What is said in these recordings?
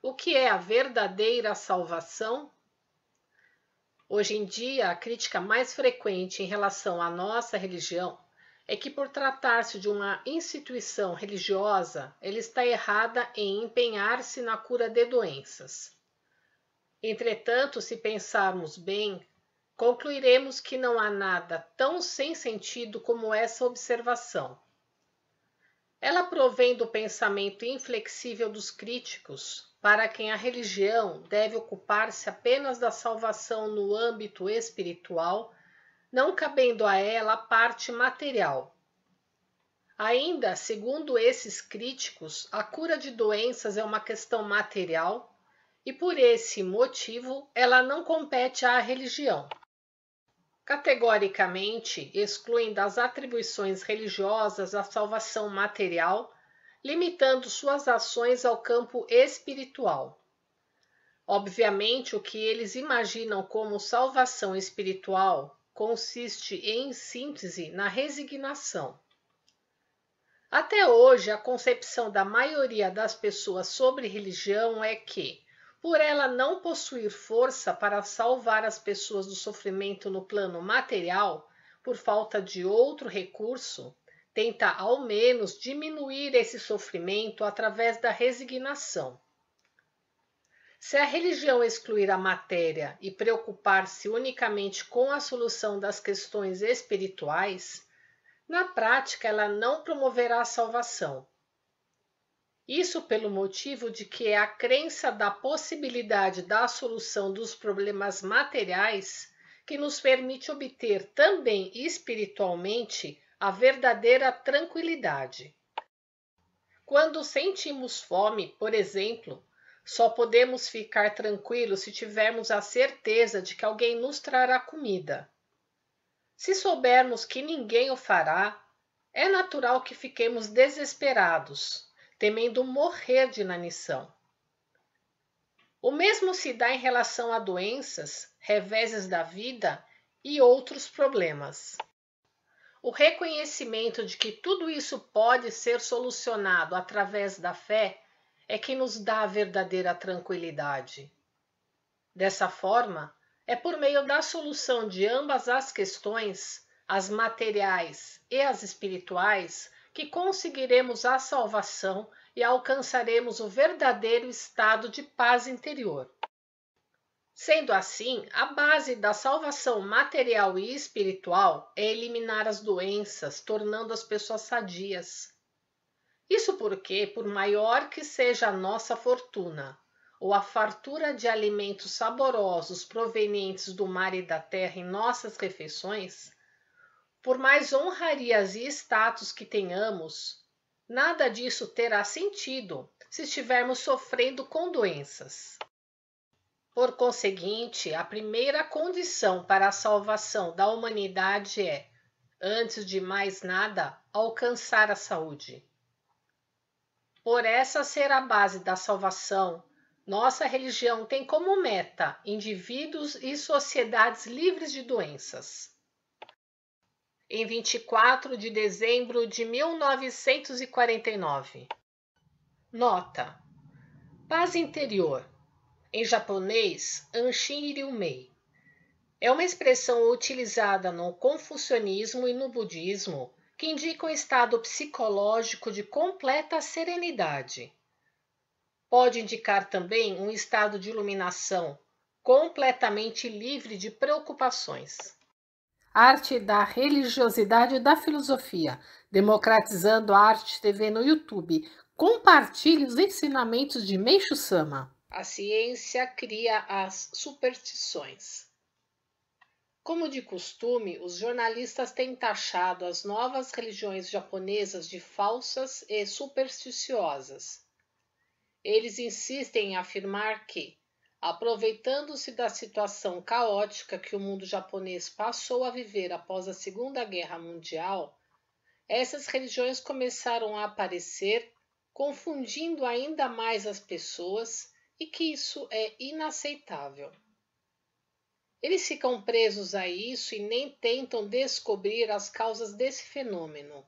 O que é a verdadeira salvação? Hoje em dia, a crítica mais frequente em relação à nossa religião é que, por tratar-se de uma instituição religiosa, ela está errada em empenhar-se na cura de doenças. Entretanto, se pensarmos bem, concluiremos que não há nada tão sem sentido como essa observação. Ela provém do pensamento inflexível dos críticos, para quem a religião deve ocupar-se apenas da salvação no âmbito espiritual, não cabendo a ela a parte material. Ainda, segundo esses críticos, a cura de doenças é uma questão material e, por esse motivo, ela não compete à religião. Categoricamente, excluem das atribuições religiosas a salvação material, limitando suas ações ao campo espiritual. Obviamente, o que eles imaginam como salvação espiritual consiste, em síntese, na resignação. Até hoje, a concepção da maioria das pessoas sobre religião é que, por ela não possuir força para salvar as pessoas do sofrimento no plano material, por falta de outro recurso, tenta ao menos diminuir esse sofrimento através da resignação. Se a religião excluir a matéria e preocupar-se unicamente com a solução das questões espirituais, na prática ela não promoverá a salvação. Isso pelo motivo de que é a crença da possibilidade da solução dos problemas materiais que nos permite obter também espiritualmente a verdadeira tranquilidade. Quando sentimos fome, por exemplo, só podemos ficar tranquilos se tivermos a certeza de que alguém nos trará comida. Se soubermos que ninguém o fará, é natural que fiquemos desesperados, temendo morrer de inanição. O mesmo se dá em relação a doenças, reveses da vida e outros problemas. O reconhecimento de que tudo isso pode ser solucionado através da fé é que nos dá a verdadeira tranquilidade. Dessa forma, é por meio da solução de ambas as questões, as materiais e as espirituais, que conseguiremos a salvação e alcançaremos o verdadeiro estado de paz interior. Sendo assim, a base da salvação material e espiritual é eliminar as doenças, tornando as pessoas sadias. Isso porque, por maior que seja a nossa fortuna, ou a fartura de alimentos saborosos provenientes do mar e da terra em nossas refeições, por mais honrarias e status que tenhamos, nada disso terá sentido se estivermos sofrendo com doenças. Por conseguinte, a primeira condição para a salvação da humanidade é, antes de mais nada, alcançar a saúde. Por essa ser a base da salvação, nossa religião tem como meta indivíduos e sociedades livres de doenças. Em 24 de dezembro de 1949. Nota: paz interior. Em japonês, Anshin Ryumei. É uma expressão utilizada no confucionismo e no budismo que indica um estado psicológico de completa serenidade. Pode indicar também um estado de iluminação, completamente livre de preocupações. Arte da religiosidade e da filosofia, democratizando a arte TV no YouTube. Compartilhe os ensinamentos de Meishu Sama. A ciência cria as superstições. Como de costume, os jornalistas têm taxado as novas religiões japonesas de falsas e supersticiosas. Eles insistem em afirmar que, aproveitando-se da situação caótica que o mundo japonês passou a viver após a Segunda Guerra Mundial, essas religiões começaram a aparecer, confundindo ainda mais as pessoas, e que isso é inaceitável. Eles ficam presos a isso e nem tentam descobrir as causas desse fenômeno.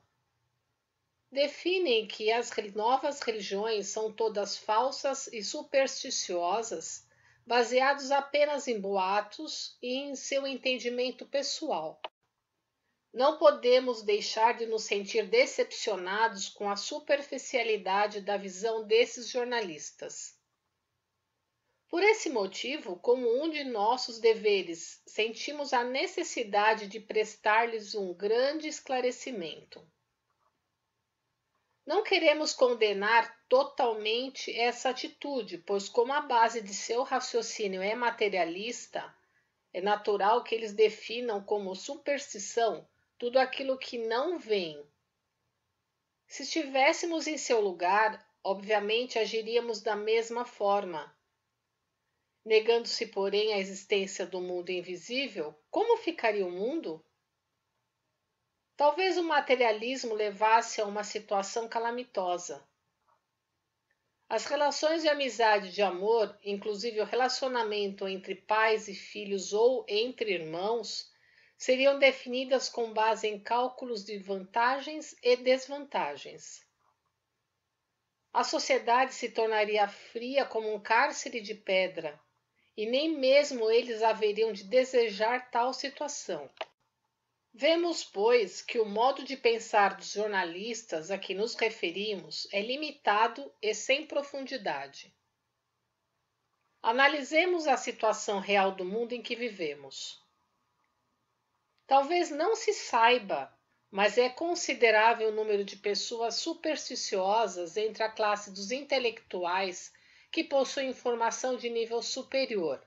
definem que as novas religiões são todas falsas e supersticiosas, baseados apenas em boatos e em seu entendimento pessoal. Não podemos deixar de nos sentir decepcionados com a superficialidade da visão desses jornalistas. Por esse motivo, como um de nossos deveres, sentimos a necessidade de prestar-lhes um grande esclarecimento. Não queremos condenar totalmente essa atitude, pois, como a base de seu raciocínio é materialista, é natural que eles definam como superstição tudo aquilo que não vem. Se estivéssemos em seu lugar, obviamente agiríamos da mesma forma. Negando-se, porém, a existência do mundo invisível, como ficaria o mundo? Talvez o materialismo levasse a uma situação calamitosa. As relações de amizade e de amor, inclusive o relacionamento entre pais e filhos ou entre irmãos, seriam definidas com base em cálculos de vantagens e desvantagens. A sociedade se tornaria fria como um cárcere de pedra, e nem mesmo eles haveriam de desejar tal situação. Vemos, pois, que o modo de pensar dos jornalistas a que nos referimos é limitado e sem profundidade. Analisemos a situação real do mundo em que vivemos. Talvez não se saiba, mas é considerável o número de pessoas supersticiosas entre a classe dos intelectuais que possuem informação de nível superior.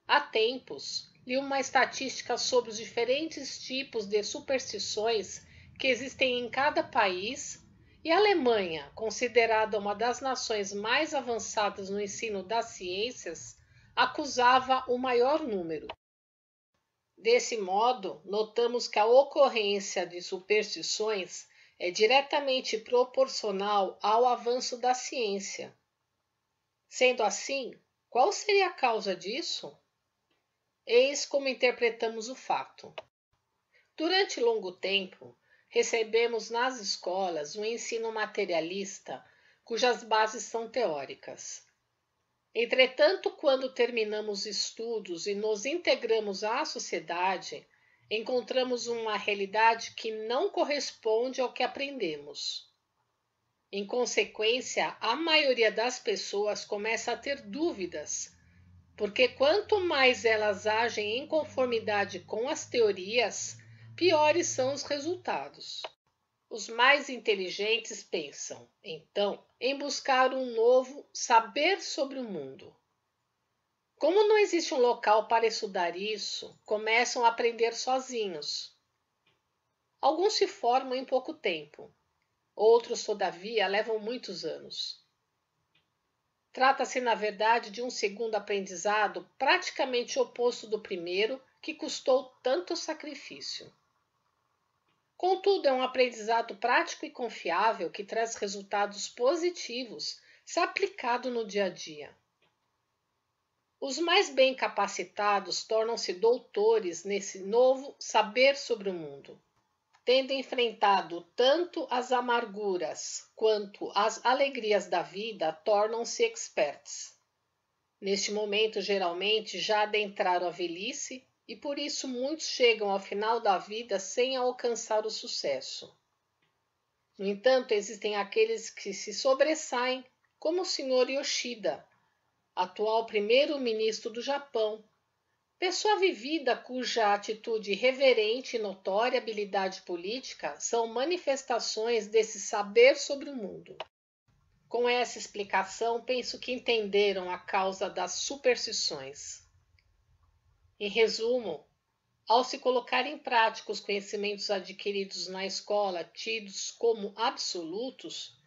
Há tempos, li uma estatística sobre os diferentes tipos de superstições que existem em cada país, e a Alemanha, considerada uma das nações mais avançadas no ensino das ciências, acusava o maior número. Desse modo, notamos que a ocorrência de superstições é diretamente proporcional ao avanço da ciência. Sendo assim, qual seria a causa disso? Eis como interpretamos o fato. Durante longo tempo, recebemos nas escolas um ensino materialista cujas bases são teóricas. Entretanto, quando terminamos estudos e nos integramos à sociedade, encontramos uma realidade que não corresponde ao que aprendemos. Em consequência, a maioria das pessoas começa a ter dúvidas, porque quanto mais elas agem em conformidade com as teorias, piores são os resultados. Os mais inteligentes pensam, então, em buscar um novo saber sobre o mundo. Como não existe um local para estudar isso, começam a aprender sozinhos. Alguns se formam em pouco tempo, outros, todavia, levam muitos anos. Trata-se, na verdade, de um segundo aprendizado praticamente oposto do primeiro, que custou tanto sacrifício. Contudo, é um aprendizado prático e confiável que traz resultados positivos se aplicado no dia a dia. Os mais bem capacitados tornam-se doutores nesse novo saber sobre o mundo. Tendo enfrentado tanto as amarguras quanto as alegrias da vida, tornam-se experts. Neste momento, geralmente, já adentraram a velhice e por isso muitos chegam ao final da vida sem alcançar o sucesso. No entanto, existem aqueles que se sobressaem, como o Sr. Yoshida, atual primeiro-ministro do Japão, pessoa vivida cuja atitude reverente e notória habilidade política são manifestações desse saber sobre o mundo. Com essa explicação, penso que entenderam a causa das superstições. Em resumo, ao se colocar em prática os conhecimentos adquiridos na escola tidos como absolutos,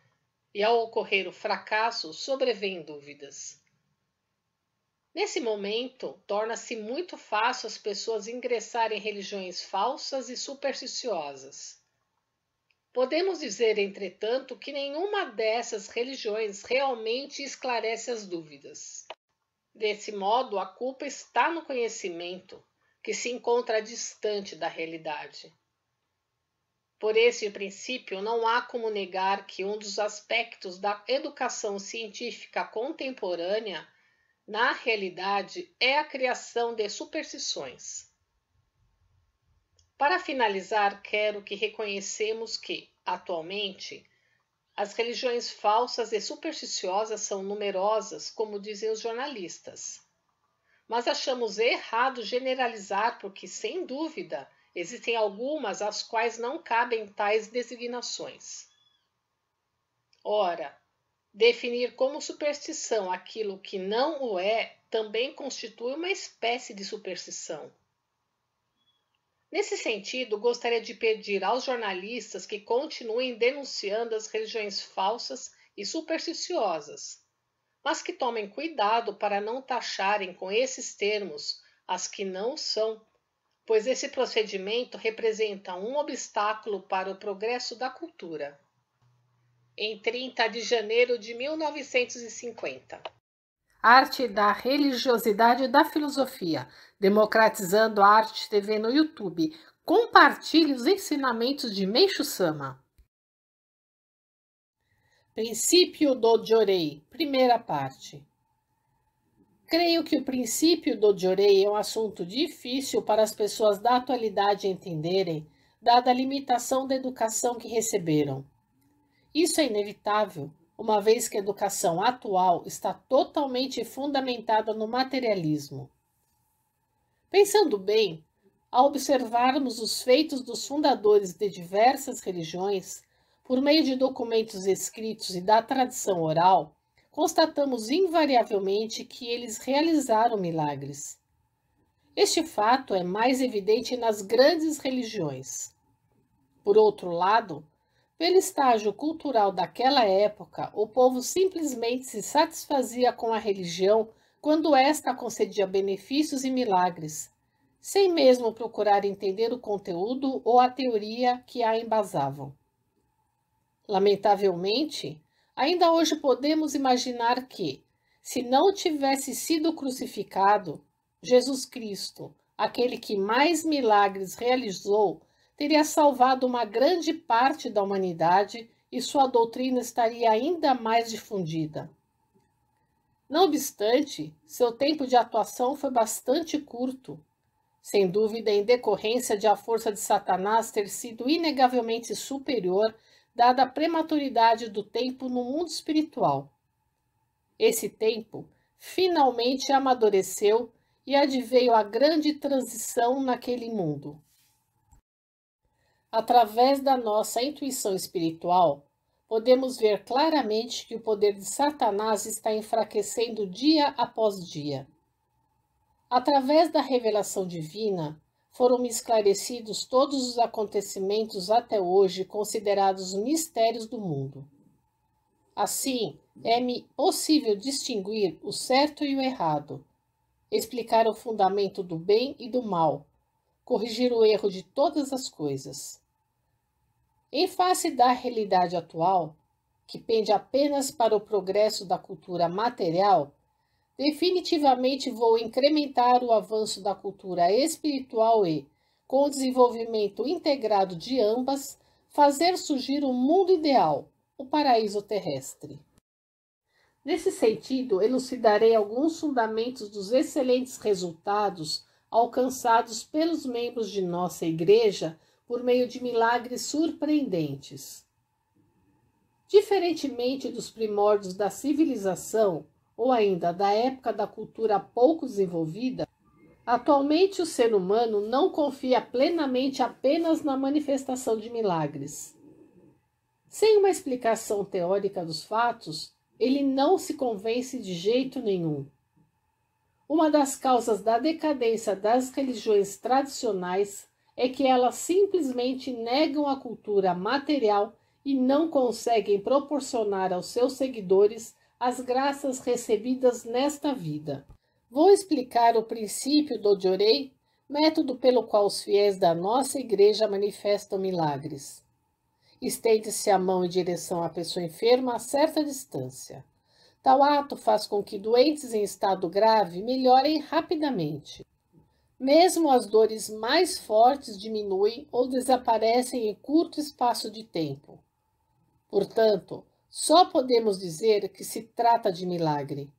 e ao ocorrer o fracasso, sobrevêm dúvidas. Nesse momento, torna-se muito fácil as pessoas ingressarem em religiões falsas e supersticiosas. Podemos dizer, entretanto, que nenhuma dessas religiões realmente esclarece as dúvidas. Desse modo, a culpa está no conhecimento, que se encontra distante da realidade. Por esse princípio, não há como negar que um dos aspectos da educação científica contemporânea, na realidade, é a criação de superstições. Para finalizar, quero que reconhecemos que, atualmente, as religiões falsas e supersticiosas são numerosas, como dizem os jornalistas. Mas achamos errado generalizar porque, sem dúvida, existem algumas às quais não cabem tais designações. Ora, definir como superstição aquilo que não o é também constitui uma espécie de superstição. Nesse sentido, gostaria de pedir aos jornalistas que continuem denunciando as religiões falsas e supersticiosas, mas que tomem cuidado para não taxarem com esses termos as que não são, pois esse procedimento representa um obstáculo para o progresso da cultura. Em 30 de janeiro de 1950. Arte da religiosidade e da filosofia, democratizando a arte TV no YouTube. Compartilhe os ensinamentos de Meishu Sama. Princípio do Jorei, primeira parte. Creio que o princípio do Jorei é um assunto difícil para as pessoas da atualidade entenderem, dada a limitação da educação que receberam. Isso é inevitável, uma vez que a educação atual está totalmente fundamentada no materialismo. Pensando bem, ao observarmos os feitos dos fundadores de diversas religiões, por meio de documentos escritos e da tradição oral, constatamos invariavelmente que eles realizaram milagres. Este fato é mais evidente nas grandes religiões. Por outro lado, pelo estágio cultural daquela época, o povo simplesmente se satisfazia com a religião quando esta concedia benefícios e milagres, sem mesmo procurar entender o conteúdo ou a teoria que a embasavam. Lamentavelmente, ainda hoje podemos imaginar que, se não tivesse sido crucificado, Jesus Cristo, aquele que mais milagres realizou, teria salvado uma grande parte da humanidade e sua doutrina estaria ainda mais difundida. Não obstante, seu tempo de atuação foi bastante curto, sem dúvida em decorrência de a força de Satanás ter sido inegavelmente superior, dada a prematuridade do tempo no mundo espiritual. Esse tempo finalmente amadureceu e adveio a grande transição naquele mundo. Através da nossa intuição espiritual, podemos ver claramente que o poder de Satanás está enfraquecendo dia após dia. Através da revelação divina, foram-me esclarecidos todos os acontecimentos até hoje considerados mistérios do mundo. Assim, é-me possível distinguir o certo e o errado, explicar o fundamento do bem e do mal, corrigir o erro de todas as coisas. Em face da realidade atual, que pende apenas para o progresso da cultura material, definitivamente vou incrementar o avanço da cultura espiritual e, com o desenvolvimento integrado de ambas, fazer surgir o mundo ideal, o paraíso terrestre. Nesse sentido, elucidarei alguns fundamentos dos excelentes resultados alcançados pelos membros de nossa Igreja por meio de milagres surpreendentes. Diferentemente dos primórdios da civilização, ou ainda da época da cultura pouco desenvolvida, atualmente o ser humano não confia plenamente apenas na manifestação de milagres. Sem uma explicação teórica dos fatos, ele não se convence de jeito nenhum. Uma das causas da decadência das religiões tradicionais é que elas simplesmente negam a cultura material e não conseguem proporcionar aos seus seguidores as graças recebidas nesta vida. Vou explicar o princípio do Jorei, método pelo qual os fiéis da nossa igreja manifestam milagres. Estende-se a mão em direção à pessoa enferma a certa distância. Tal ato faz com que doentes em estado grave melhorem rapidamente. Mesmo as dores mais fortes diminuem ou desaparecem em curto espaço de tempo. Portanto, só podemos dizer que se trata de milagre.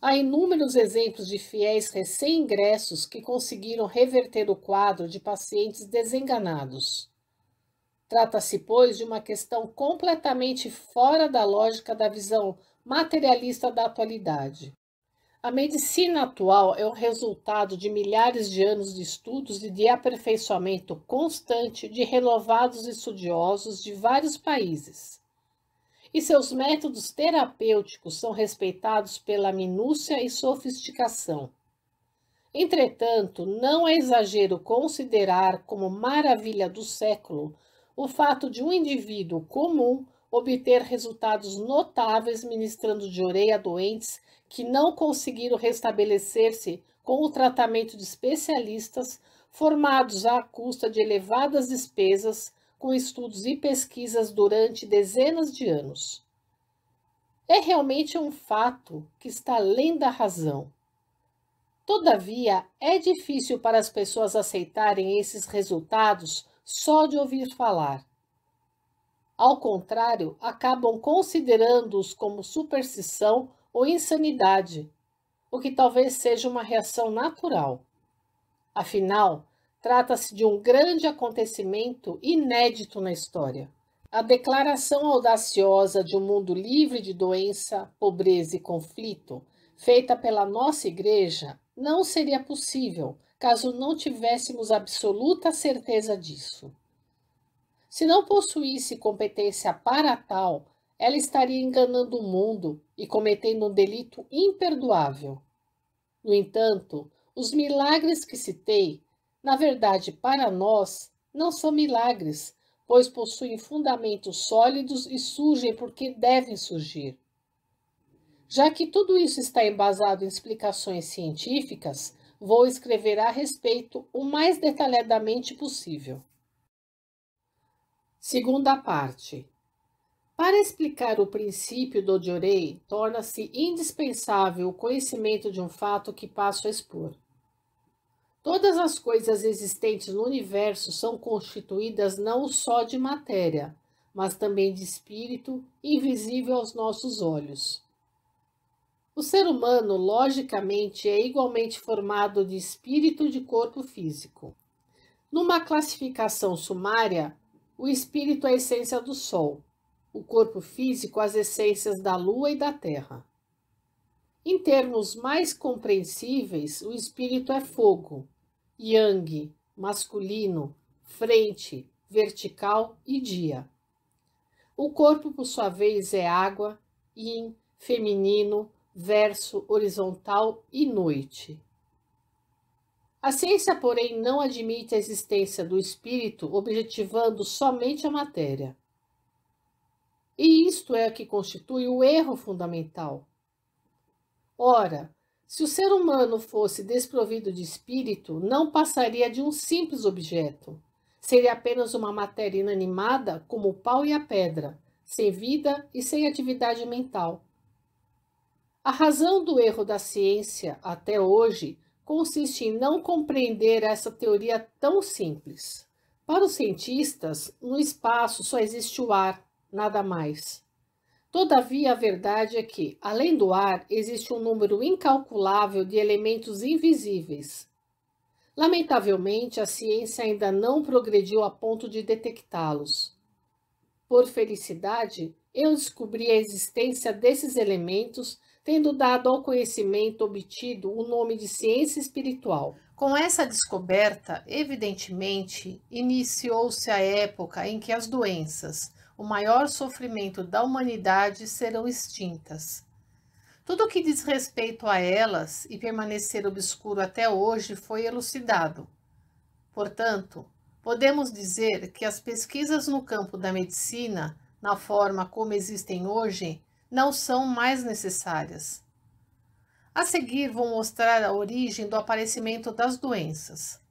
Há inúmeros exemplos de fiéis recém-ingressos que conseguiram reverter o quadro de pacientes desenganados. Trata-se, pois, de uma questão completamente fora da lógica da visão materialista da atualidade. A medicina atual é o resultado de milhares de anos de estudos e de aperfeiçoamento constante de renovados estudiosos de vários países. E seus métodos terapêuticos são respeitados pela minúcia e sofisticação. Entretanto, não é exagero considerar como maravilha do século o fato de um indivíduo comum obter resultados notáveis ministrando de orelha a doentes que não conseguiram restabelecer-se com o tratamento de especialistas formados à custa de elevadas despesas com estudos e pesquisas durante dezenas de anos. É realmente um fato que está além da razão. Todavia, é difícil para as pessoas aceitarem esses resultados só de ouvir falar. Ao contrário, acabam considerando-os como superstição ou insanidade, o que talvez seja uma reação natural. Afinal, trata-se de um grande acontecimento inédito na história. A declaração audaciosa de um mundo livre de doença, pobreza e conflito, feita pela nossa Igreja, não seria possível caso não tivéssemos absoluta certeza disso. Se não possuísse competência para tal, ela estaria enganando o mundo e cometendo um delito imperdoável. No entanto, os milagres que citei, na verdade, para nós, não são milagres, pois possuem fundamentos sólidos e surgem porque devem surgir. Já que tudo isso está embasado em explicações científicas, vou escrever a respeito o mais detalhadamente possível. Segunda parte. Para explicar o princípio do Diorei, torna-se indispensável o conhecimento de um fato que passo a expor. Todas as coisas existentes no universo são constituídas não só de matéria, mas também de espírito invisível aos nossos olhos. O ser humano, logicamente, é igualmente formado de espírito e de corpo físico. Numa classificação sumária, o espírito é a essência do Sol, o corpo físico as essências da Lua e da Terra. Em termos mais compreensíveis, o espírito é fogo, yang, masculino, frente, vertical e dia. O corpo, por sua vez, é água, yin, feminino, verso, horizontal e noite. A ciência, porém, não admite a existência do espírito objetivando somente a matéria. E isto é o que constitui o erro fundamental. Ora, se o ser humano fosse desprovido de espírito, não passaria de um simples objeto. Seria apenas uma matéria inanimada, como o pau e a pedra, sem vida e sem atividade mental. A razão do erro da ciência, até hoje, consiste em não compreender essa teoria tão simples. Para os cientistas, no espaço só existe o ar, nada mais. Todavia, a verdade é que, além do ar, existe um número incalculável de elementos invisíveis. Lamentavelmente, a ciência ainda não progrediu a ponto de detectá-los. Por felicidade, eu descobri a existência desses elementos, tendo dado ao conhecimento obtido o nome de ciência espiritual. Com essa descoberta, evidentemente, iniciou-se a época em que as doenças, o maior sofrimento da humanidade, serão extintas. Tudo o que diz respeito a elas e permanecer obscuro até hoje foi elucidado. Portanto, podemos dizer que as pesquisas no campo da medicina, na forma como existem hoje, não são mais necessárias. A seguir, vou mostrar a origem do aparecimento das doenças.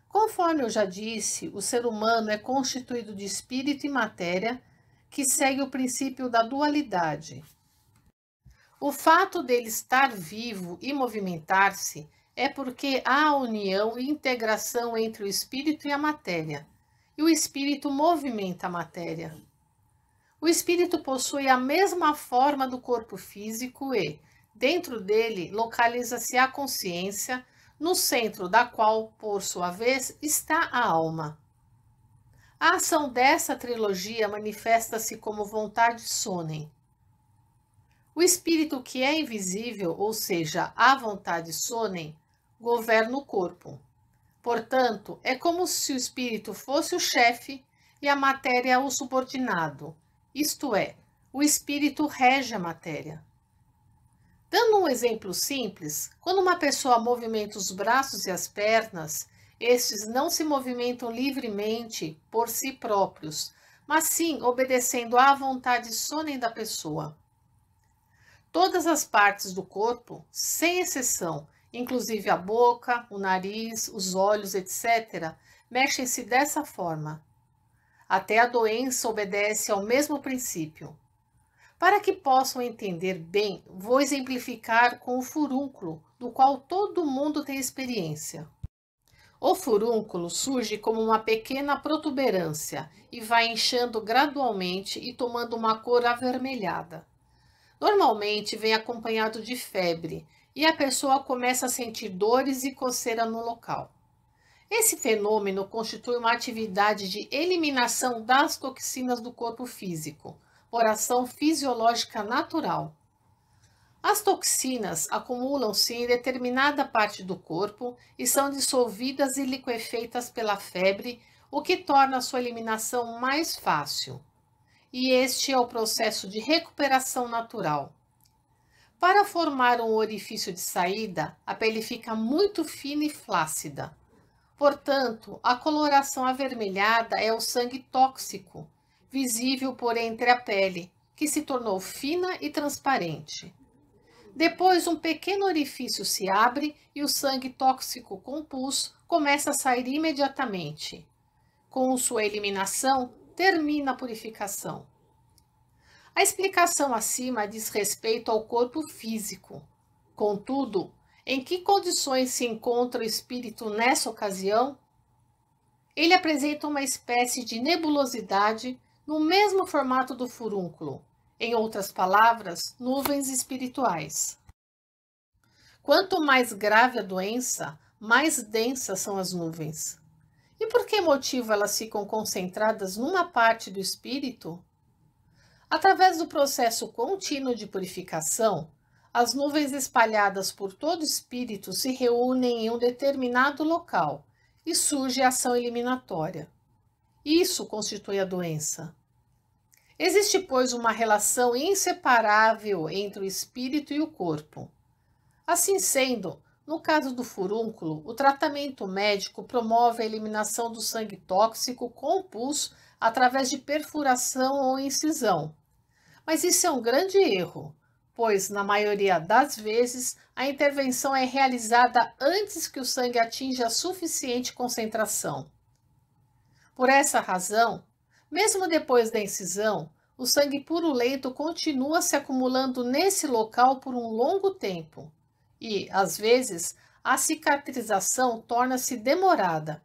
Conforme eu já disse, o ser humano é constituído de espírito e matéria, que segue o princípio da dualidade. O fato dele estar vivo e movimentar-se é porque há união e integração entre o espírito e a matéria, e o espírito movimenta a matéria. O espírito possui a mesma forma do corpo físico e, dentro dele, localiza-se a consciência, no centro da qual, por sua vez, está a alma. A ação dessa trilogia manifesta-se como vontade sonem. O espírito que é invisível, ou seja, a vontade sonem, governa o corpo. Portanto, é como se o espírito fosse o chefe e a matéria o subordinado, isto é, o espírito rege a matéria. Dando um exemplo simples, quando uma pessoa movimenta os braços e as pernas, estes não se movimentam livremente por si próprios, mas sim obedecendo à vontade sonem da pessoa. Todas as partes do corpo, sem exceção, inclusive a boca, o nariz, os olhos, etc., mexem-se dessa forma. Até a doença obedece ao mesmo princípio. Para que possam entender bem, vou exemplificar com o furúnculo, do qual todo mundo tem experiência. O furúnculo surge como uma pequena protuberância e vai inchando gradualmente e tomando uma cor avermelhada. Normalmente vem acompanhado de febre e a pessoa começa a sentir dores e coceira no local. Esse fenômeno constitui uma atividade de eliminação das toxinas do corpo físico, por ação fisiológica natural. As toxinas acumulam-se em determinada parte do corpo e são dissolvidas e liquefeitas pela febre, o que torna sua eliminação mais fácil. E este é o processo de recuperação natural. Para formar um orifício de saída, a pele fica muito fina e flácida. Portanto, a coloração avermelhada é o sangue tóxico, visível por entre a pele, que se tornou fina e transparente. Depois, um pequeno orifício se abre e o sangue tóxico compus começa a sair imediatamente. Com sua eliminação, termina a purificação. A explicação acima diz respeito ao corpo físico. Contudo, em que condições se encontra o espírito nessa ocasião? Ele apresenta uma espécie de nebulosidade no mesmo formato do furúnculo, em outras palavras, nuvens espirituais. Quanto mais grave a doença, mais densas são as nuvens. E por que motivo elas ficam concentradas numa parte do espírito? Através do processo contínuo de purificação, as nuvens espalhadas por todo o espírito se reúnem em um determinado local e surge a ação eliminatória. Isso constitui a doença. Existe, pois, uma relação inseparável entre o espírito e o corpo. Assim sendo, no caso do furúnculo, o tratamento médico promove a eliminação do sangue tóxico com pus através de perfuração ou incisão. Mas isso é um grande erro, pois, na maioria das vezes, a intervenção é realizada antes que o sangue atinja a suficiente concentração. Por essa razão, mesmo depois da incisão, o sangue purulento continua se acumulando nesse local por um longo tempo e, às vezes, a cicatrização torna-se demorada.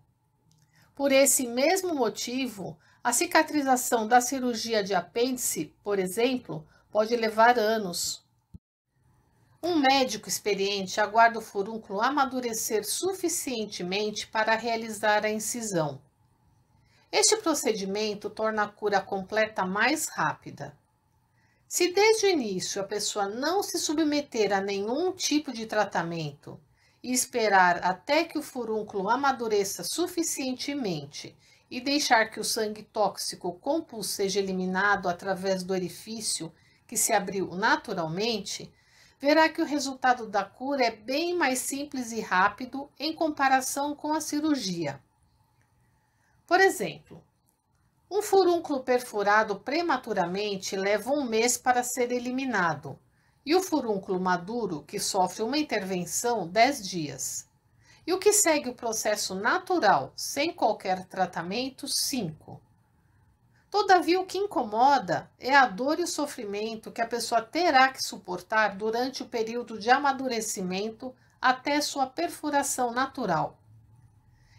Por esse mesmo motivo, a cicatrização da cirurgia de apêndice, por exemplo, pode levar anos. Um médico experiente aguarda o furúnculo amadurecer suficientemente para realizar a incisão. Este procedimento torna a cura completa mais rápida. Se desde o início a pessoa não se submeter a nenhum tipo de tratamento e esperar até que o furúnculo amadureça suficientemente e deixar que o sangue tóxico compus seja eliminado através do orifício que se abriu naturalmente, verá que o resultado da cura é bem mais simples e rápido em comparação com a cirurgia. Por exemplo, um furúnculo perfurado prematuramente leva 1 mês para ser eliminado, e o furúnculo maduro, que sofre uma intervenção, 10 dias. E o que segue o processo natural, sem qualquer tratamento, 5. Todavia, o que incomoda é a dor e o sofrimento que a pessoa terá que suportar durante o período de amadurecimento até sua perfuração natural.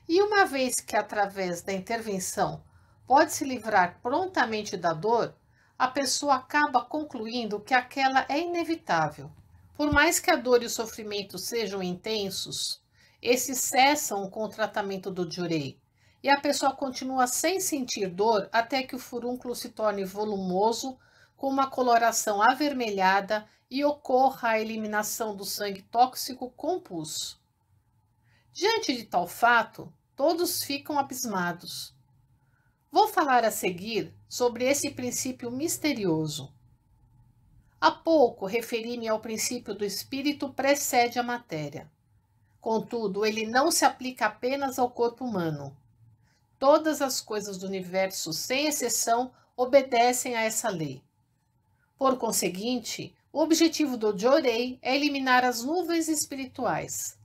E uma vez que, através da intervenção, pode se livrar prontamente da dor, a pessoa acaba concluindo que aquela é inevitável. Por mais que a dor e o sofrimento sejam intensos, esses cessam com o tratamento do Jorei, e a pessoa continua sem sentir dor até que o furúnculo se torne volumoso, com uma coloração avermelhada e ocorra a eliminação do sangue tóxico com pus. Diante de tal fato, todos ficam abismados. Vou falar a seguir sobre esse princípio misterioso. Há pouco referi-me ao princípio do espírito precede a matéria. Contudo, ele não se aplica apenas ao corpo humano. Todas as coisas do universo, sem exceção, obedecem a essa lei. Por conseguinte, o objetivo do Jorei é eliminar as nuvens espirituais.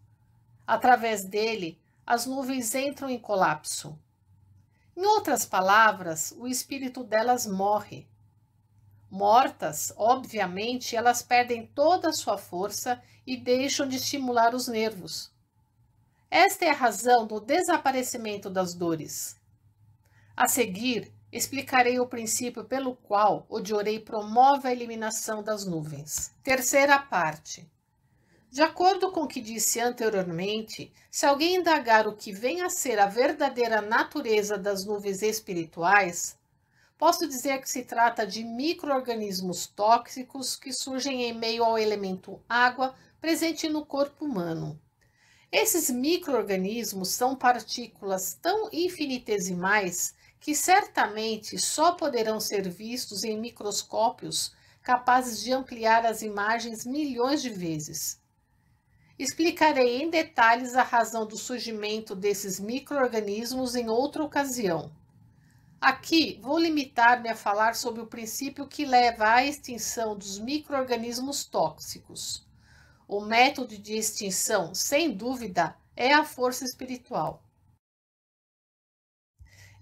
Através dele, as nuvens entram em colapso. Em outras palavras, o espírito delas morre. Mortas, obviamente, elas perdem toda a sua força e deixam de estimular os nervos. Esta é a razão do desaparecimento das dores. A seguir, explicarei o princípio pelo qual o Jorei promove a eliminação das nuvens. Terceira parte. De acordo com o que disse anteriormente, se alguém indagar o que vem a ser a verdadeira natureza das nuvens espirituais, posso dizer que se trata de micro-organismos tóxicos que surgem em meio ao elemento água presente no corpo humano. Esses micro-organismos são partículas tão infinitesimais que certamente só poderão ser vistos em microscópios capazes de ampliar as imagens milhões de vezes. Explicarei em detalhes a razão do surgimento desses micro-organismos em outra ocasião. Aqui vou limitar-me a falar sobre o princípio que leva à extinção dos micro-organismos tóxicos. O método de extinção, sem dúvida, é a força espiritual.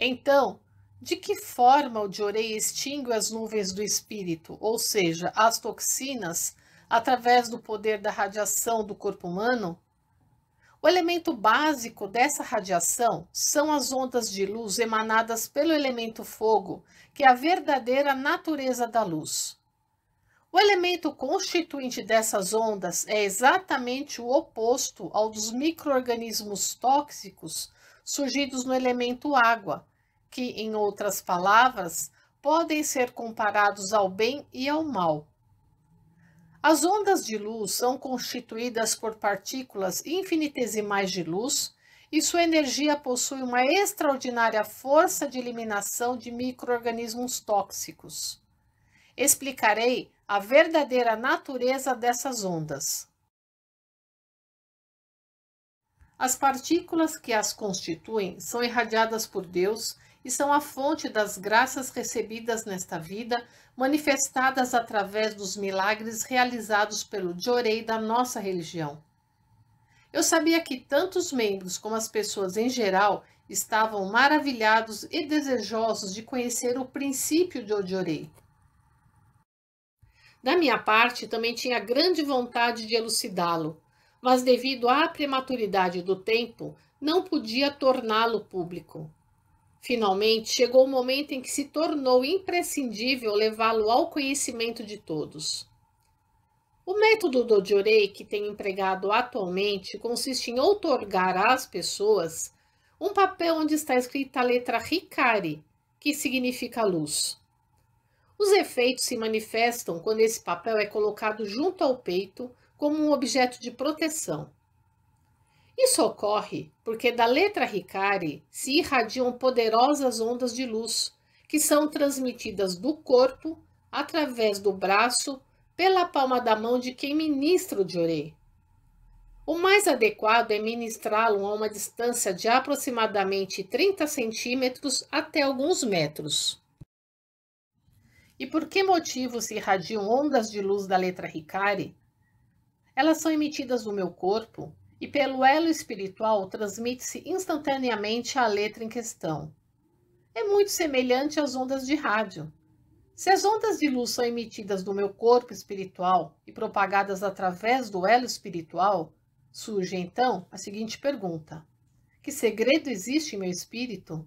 Então, de que forma o Jorei extingue as nuvens do espírito, ou seja, as toxinas, através do poder da radiação do corpo humano? O elemento básico dessa radiação são as ondas de luz emanadas pelo elemento fogo, que é a verdadeira natureza da luz. O elemento constituinte dessas ondas é exatamente o oposto ao dos micro-organismos tóxicos surgidos no elemento água, que, em outras palavras, podem ser comparados ao bem e ao mal. As ondas de luz são constituídas por partículas infinitesimais de luz e sua energia possui uma extraordinária força de eliminação de micro-organismos tóxicos. Explicarei a verdadeira natureza dessas ondas. As partículas que as constituem são irradiadas por Deus e são a fonte das graças recebidas nesta vida, manifestadas através dos milagres realizados pelo Jorei da nossa religião. Eu sabia que tanto os membros como as pessoas em geral estavam maravilhados e desejosos de conhecer o princípio do Jorei. Da minha parte, também tinha grande vontade de elucidá-lo, mas devido à prematuridade do tempo, não podia torná-lo público. Finalmente, chegou o momento em que se tornou imprescindível levá-lo ao conhecimento de todos. O método do Jorei que tenho empregado atualmente consiste em outorgar às pessoas um papel onde está escrita a letra Hikari, que significa luz. Os efeitos se manifestam quando esse papel é colocado junto ao peito como um objeto de proteção. Isso ocorre porque da letra Hikari se irradiam poderosas ondas de luz, que são transmitidas do corpo, através do braço, pela palma da mão de quem ministra o Jorei. O mais adequado é ministrá-lo a uma distância de aproximadamente 30 centímetros até alguns metros. E por que motivo se irradiam ondas de luz da letra Hikari? Elas são emitidas do meu corpo e pelo elo espiritual transmite-se instantaneamente a letra em questão. É muito semelhante às ondas de rádio. Se as ondas de luz são emitidas do meu corpo espiritual e propagadas através do elo espiritual, Surge então a seguinte pergunta: que segredo existe em meu espírito?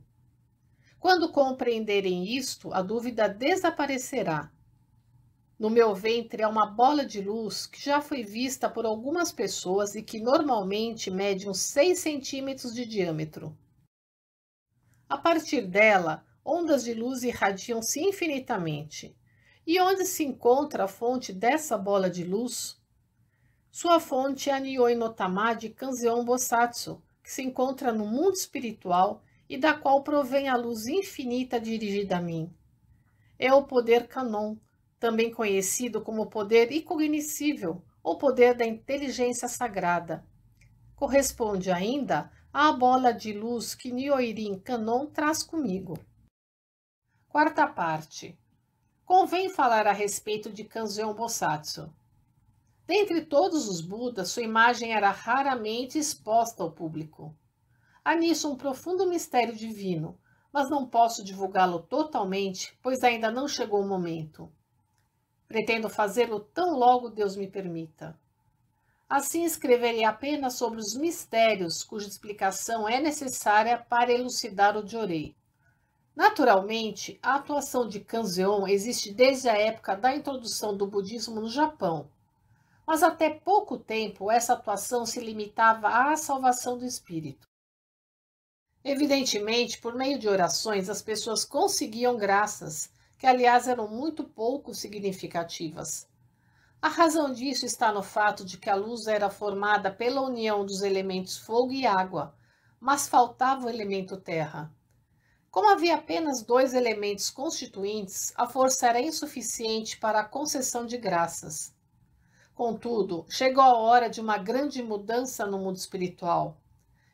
Quando compreenderem isto, a dúvida desaparecerá. No meu ventre há uma bola de luz que já foi vista por algumas pessoas e que normalmente mede uns 6 centímetros de diâmetro. A partir dela, ondas de luz irradiam-se infinitamente. E onde se encontra a fonte dessa bola de luz? Sua fonte é a Nyooi no Tama de Kanzeon Bosatsu, que se encontra no mundo espiritual e da qual provém a luz infinita dirigida a mim. É o poder Kanon, também conhecido como poder incognoscível ou poder da inteligência sagrada. Corresponde ainda à bola de luz que Nyoirin Kanon traz comigo. Quarta parte. Convém falar a respeito de Kanzeon Bosatsu. Dentre todos os Budas, sua imagem era raramente exposta ao público. Há nisso um profundo mistério divino, mas não posso divulgá-lo totalmente, pois ainda não chegou o momento. Pretendo fazê-lo tão logo Deus me permita. Assim escreverei apenas sobre os mistérios cuja explicação é necessária para elucidar o Jorei. Naturalmente, a atuação de Kanzeon existe desde a época da introdução do budismo no Japão, mas até pouco tempo essa atuação se limitava à salvação do espírito. Evidentemente, por meio de orações, as pessoas conseguiam graças, que aliás eram muito pouco significativas. A razão disso está no fato de que a luz era formada pela união dos elementos fogo e água, mas faltava o elemento terra. Como havia apenas 2 elementos constituintes, a força era insuficiente para a concessão de graças. Contudo, chegou a hora de uma grande mudança no mundo espiritual.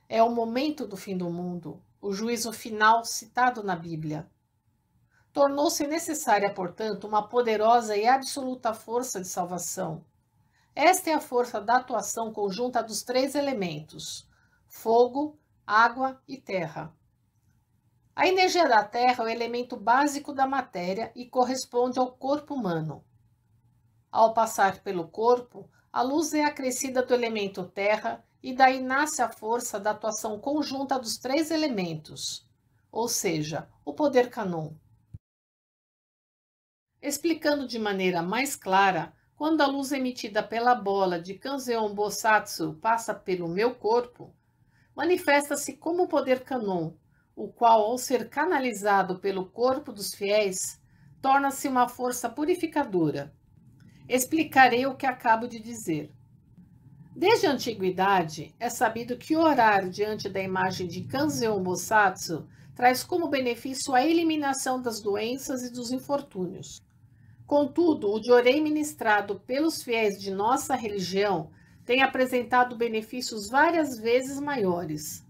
É o momento do fim do mundo, o juízo final citado na Bíblia. Tornou-se necessária, portanto, uma poderosa e absoluta força de salvação. Esta é a força da atuação conjunta dos 3 elementos: fogo, água e terra. A energia da terra é o elemento básico da matéria e corresponde ao corpo humano. Ao passar pelo corpo, a luz é acrescida do elemento terra e daí nasce a força da atuação conjunta dos 3 elementos, ou seja, o poder Kanon. Explicando de maneira mais clara, quando a luz emitida pela bola de Kanzeon Bosatsu passa pelo meu corpo, manifesta-se como o poder Kanon, o qual, ao ser canalizado pelo corpo dos fiéis, torna-se uma força purificadora. Explicarei o que acabo de dizer. Desde a antiguidade, é sabido que orar diante da imagem de Kanzeon Bosatsu traz como benefício a eliminação das doenças e dos infortúnios. Contudo, o Jorei ministrado pelos fiéis de nossa religião tem apresentado benefícios várias vezes maiores.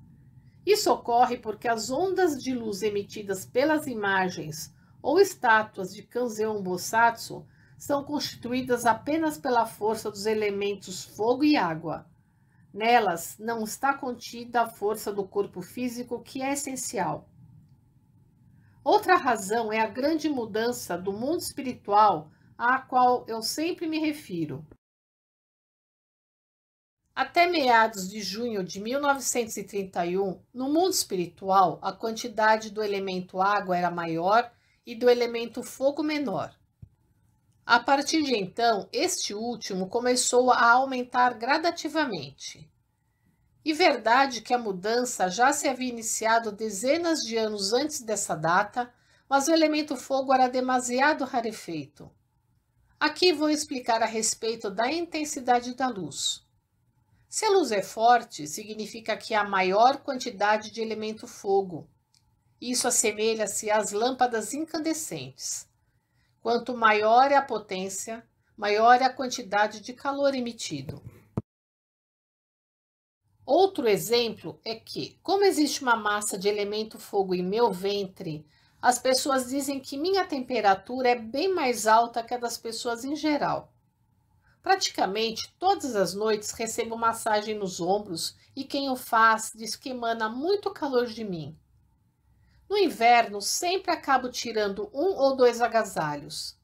Isso ocorre porque as ondas de luz emitidas pelas imagens ou estátuas de Kanzeon Bosatsu são constituídas apenas pela força dos elementos fogo e água. Nelas não está contida a força do corpo físico, que é essencial. Outra razão é a grande mudança do mundo espiritual à qual eu sempre me refiro. Até meados de junho de 1931, no mundo espiritual, a quantidade do elemento água era maior e do elemento fogo menor. A partir de então, este último começou a aumentar gradativamente. E verdade que a mudança já se havia iniciado dezenas de anos antes dessa data, mas o elemento fogo era demasiado rarefeito. Aqui vou explicar a respeito da intensidade da luz. Se a luz é forte, significa que há maior quantidade de elemento fogo. Isso assemelha-se às lâmpadas incandescentes. Quanto maior é a potência, maior é a quantidade de calor emitido. Outro exemplo é que, como existe uma massa de elemento fogo em meu ventre, as pessoas dizem que minha temperatura é bem mais alta que a das pessoas em geral. Praticamente todas as noites recebo massagem nos ombros e quem o faz diz que emana muito calor de mim. No inverno, sempre acabo tirando 1 ou 2 agasalhos.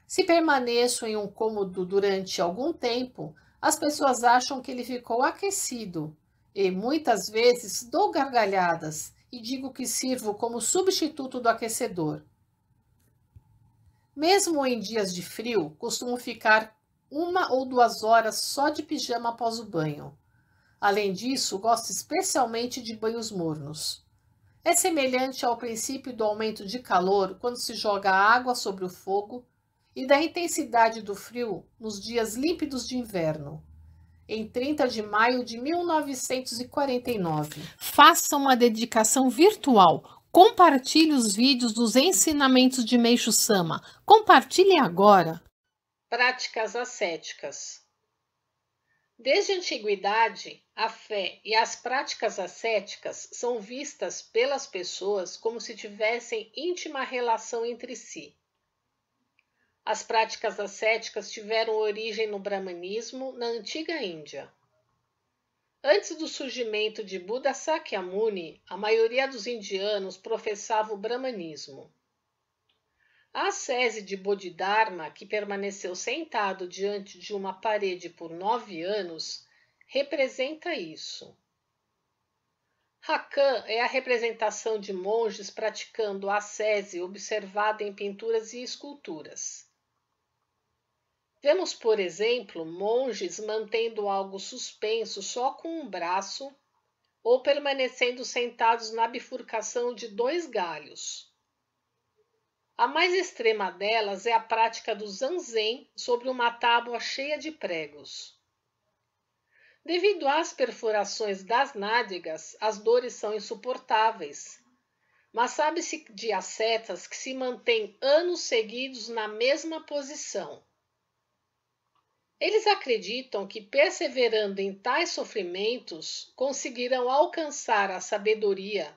Se permaneço em um cômodo durante algum tempo, as pessoas acham que ele ficou aquecido e muitas vezes dou gargalhadas e digo que sirvo como substituto do aquecedor. Mesmo em dias de frio, costumo ficar 1 ou 2 horas só de pijama após o banho. Além disso, gosto especialmente de banhos mornos. É semelhante ao princípio do aumento de calor quando se joga água sobre o fogo e da intensidade do frio nos dias límpidos de inverno. Em 30 de maio de 1949. Faça uma dedicação virtual. Compartilhe os vídeos dos ensinamentos de Meishu Sama. Compartilhe agora. Práticas ascéticas. Desde a antiguidade, a fé e as práticas ascéticas são vistas pelas pessoas como se tivessem íntima relação entre si. As práticas ascéticas tiveram origem no brahmanismo na antiga Índia. Antes do surgimento de Buda Sakyamuni, a maioria dos indianos professava o brahmanismo. A ascese de Bodhidharma, que permaneceu sentado diante de uma parede por 9 anos, representa isso. Rakan é a representação de monges praticando a ascese observada em pinturas e esculturas. Vemos, por exemplo, monges mantendo algo suspenso só com um braço ou permanecendo sentados na bifurcação de 2 galhos. A mais extrema delas é a prática do Zanzen sobre uma tábua cheia de pregos. Devido às perfurações das nádegas, as dores são insuportáveis, mas sabe-se de ascetas que se mantêm anos seguidos na mesma posição. Eles acreditam que, perseverando em tais sofrimentos, conseguirão alcançar a sabedoria,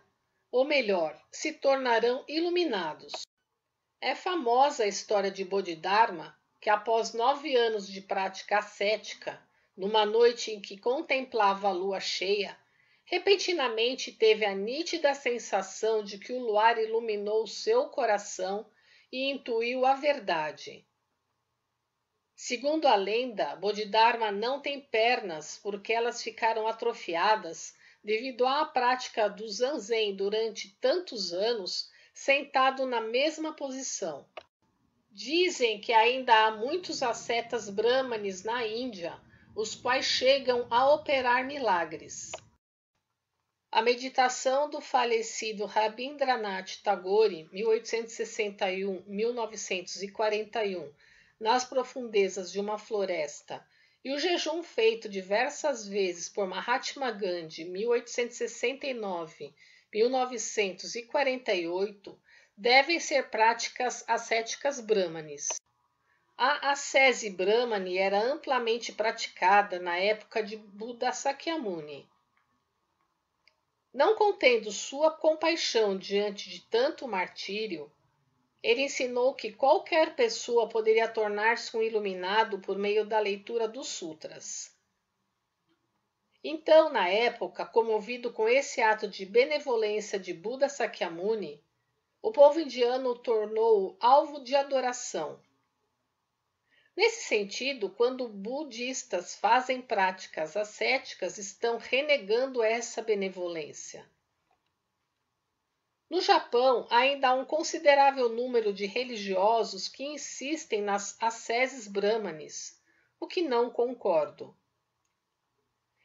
ou melhor, se tornarão iluminados. É famosa a história de Bodhidharma, que após 9 anos de prática ascética, numa noite em que contemplava a lua cheia, repentinamente teve a nítida sensação de que o luar iluminou seu coração e intuiu a verdade. Segundo a lenda, Bodhidharma não tem pernas porque elas ficaram atrofiadas devido à prática do Zanzen durante tantos anos, sentado na mesma posição. Dizem que ainda há muitos ascetas brahmanes na Índia, os quais chegam a operar milagres. A meditação do falecido Rabindranath Tagore, 1861-1941, nas profundezas de uma floresta, e o jejum feito diversas vezes por Mahatma Gandhi, 1869-1948, devem ser práticas ascéticas brahmanes. A ascese brahmane era amplamente praticada na época de Buda Sakyamuni. Não contendo sua compaixão diante de tanto martírio, ele ensinou que qualquer pessoa poderia tornar-se um iluminado por meio da leitura dos sutras. Então, na época, comovido com esse ato de benevolência de Buda Sakyamuni, o povo indiano o tornou alvo de adoração. Nesse sentido, quando budistas fazem práticas ascéticas, estão renegando essa benevolência. No Japão, ainda há um considerável número de religiosos que insistem nas asceses brahmanes, o que não concordo.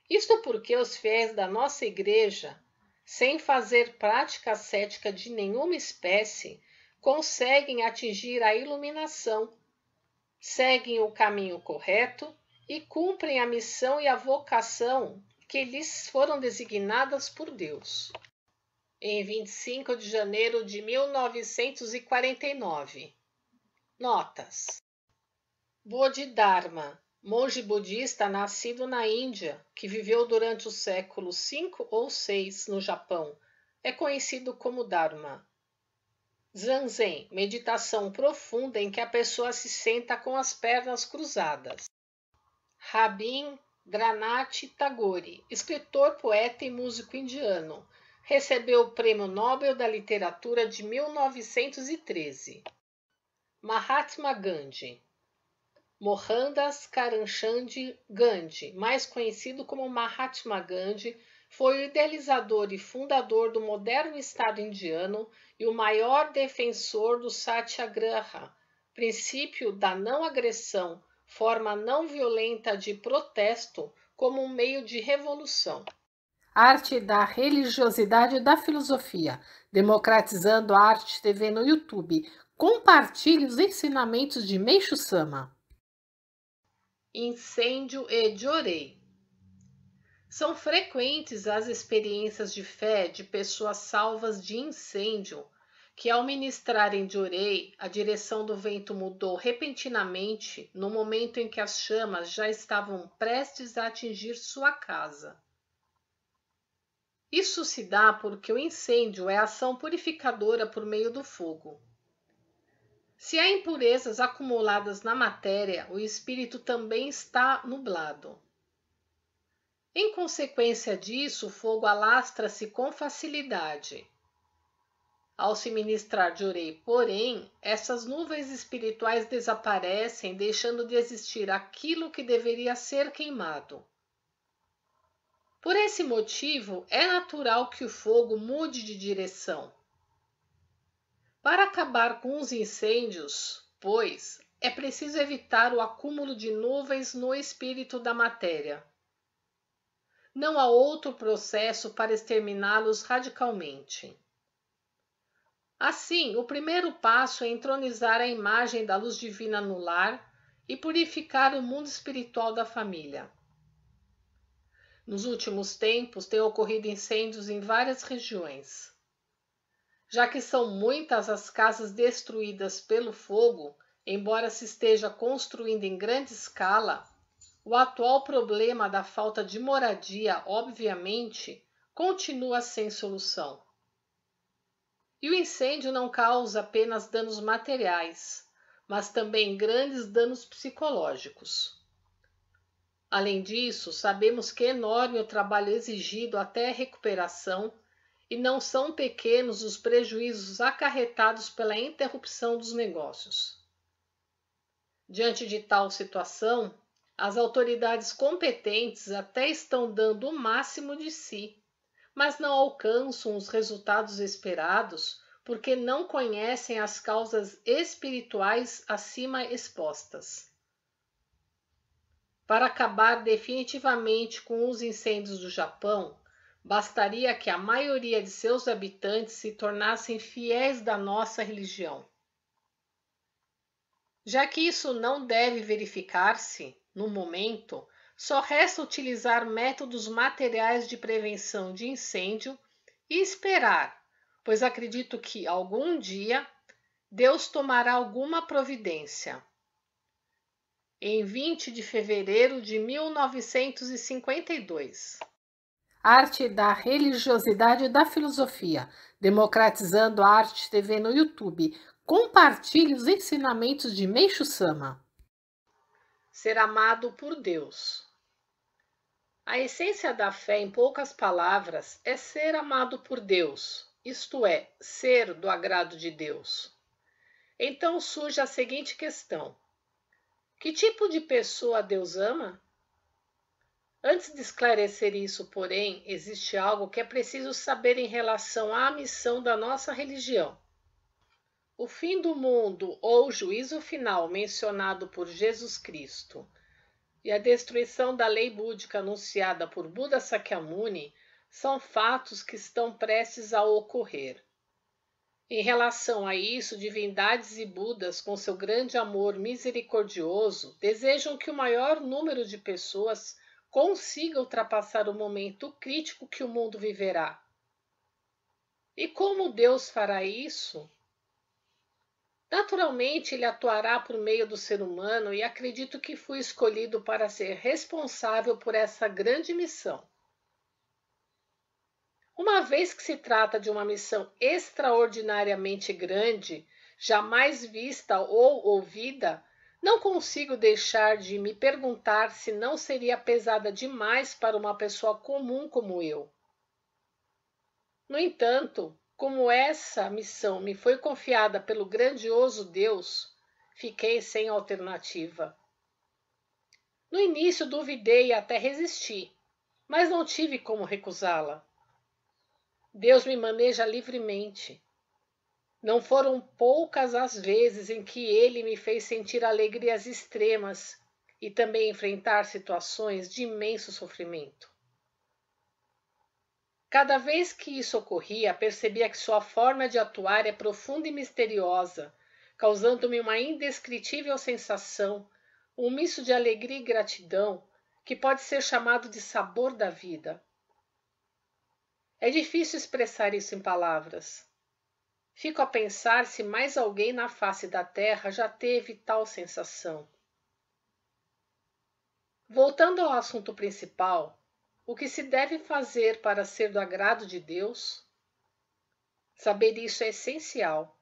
Isto porque os fiéis da nossa igreja, sem fazer prática ascética de nenhuma espécie, conseguem atingir a iluminação, seguem o caminho correto e cumprem a missão e a vocação que lhes foram designadas por Deus. Em 25 de janeiro de 1949. Notas. Bodhidharma, monge budista nascido na Índia, que viveu durante os séculos 5 ou 6 no Japão, é conhecido como Dharma. Zanzen, meditação profunda em que a pessoa se senta com as pernas cruzadas. Rabindranath Tagore, escritor, poeta e músico indiano, recebeu o Prêmio Nobel da Literatura de 1913. Mahatma Gandhi, Mohandas Karamchand Gandhi, mais conhecido como Mahatma Gandhi, foi o idealizador e fundador do moderno Estado indiano e o maior defensor do Satyagraha, princípio da não agressão, forma não violenta de protesto, como um meio de revolução. Arte da religiosidade e da filosofia, democratizando a arte TV no YouTube. Compartilhe os ensinamentos de Meixo Sama. Incêndio e Jorei. São frequentes as experiências de fé de pessoas salvas de incêndio, que ao ministrarem Jorei, a direção do vento mudou repentinamente no momento em que as chamas já estavam prestes a atingir sua casa. Isso se dá porque o incêndio é a ação purificadora por meio do fogo. Se há impurezas acumuladas na matéria, o espírito também está nublado. Em consequência disso, o fogo alastra-se com facilidade. Ao se ministrar Jorei, porém, essas nuvens espirituais desaparecem, deixando de existir aquilo que deveria ser queimado. Por esse motivo, é natural que o fogo mude de direção. Para acabar com os incêndios, pois, é preciso evitar o acúmulo de nuvens no espírito da matéria. Não há outro processo para exterminá-los radicalmente. Assim, o primeiro passo é entronizar a imagem da luz divina no lar e purificar o mundo espiritual da família. Nos últimos tempos, têm ocorrido incêndios em várias regiões. Já que são muitas as casas destruídas pelo fogo, embora se esteja construindo em grande escala, o atual problema da falta de moradia, obviamente, continua sem solução. E o incêndio não causa apenas danos materiais, mas também grandes danos psicológicos. Além disso, sabemos que é enorme o trabalho exigido até a recuperação e não são pequenos os prejuízos acarretados pela interrupção dos negócios. Diante de tal situação, as autoridades competentes até estão dando o máximo de si, mas não alcançam os resultados esperados porque não conhecem as causas espirituais acima expostas. Para acabar definitivamente com os incêndios do Japão, bastaria que a maioria de seus habitantes se tornassem fiéis da nossa religião. Já que isso não deve verificar-se, no momento, só resta utilizar métodos materiais de prevenção de incêndio e esperar, pois acredito que algum dia Deus tomará alguma providência. Em 20 de fevereiro de 1952. Arte da religiosidade e da filosofia, democratizando a arte TV no YouTube. Compartilhe os ensinamentos de Meixo Sama. Ser amado por Deus. A essência da fé, em poucas palavras, é ser amado por Deus, isto é, ser do agrado de Deus. Então surge a seguinte questão: que tipo de pessoa Deus ama? Antes de esclarecer isso, porém, existe algo que é preciso saber em relação à missão da nossa religião. O fim do mundo ou juízo final mencionado por Jesus Cristo e a destruição da lei búdica anunciada por Buda Sakyamuni são fatos que estão prestes a ocorrer. Em relação a isso, divindades e Budas, com seu grande amor misericordioso, desejam que o maior número de pessoas consiga ultrapassar o momento crítico que o mundo viverá. E como Deus fará isso? Naturalmente, ele atuará por meio do ser humano e acredito que fui escolhido para ser responsável por essa grande missão. Uma vez que se trata de uma missão extraordinariamente grande, jamais vista ou ouvida, não consigo deixar de me perguntar se não seria pesada demais para uma pessoa comum como eu. No entanto, como essa missão me foi confiada pelo grandioso Deus, fiquei sem alternativa. No início duvidei e até resisti, mas não tive como recusá-la. Deus me maneja livremente. Não foram poucas as vezes em que Ele me fez sentir alegrias extremas e também enfrentar situações de imenso sofrimento. Cada vez que isso ocorria, percebia que sua forma de atuar é profunda e misteriosa, causando-me uma indescritível sensação, um misto de alegria e gratidão, que pode ser chamado de sabor da vida. É difícil expressar isso em palavras. Fico a pensar se mais alguém na face da terra já teve tal sensação. Voltando ao assunto principal, o que se deve fazer para ser do agrado de Deus? Saber isso é essencial.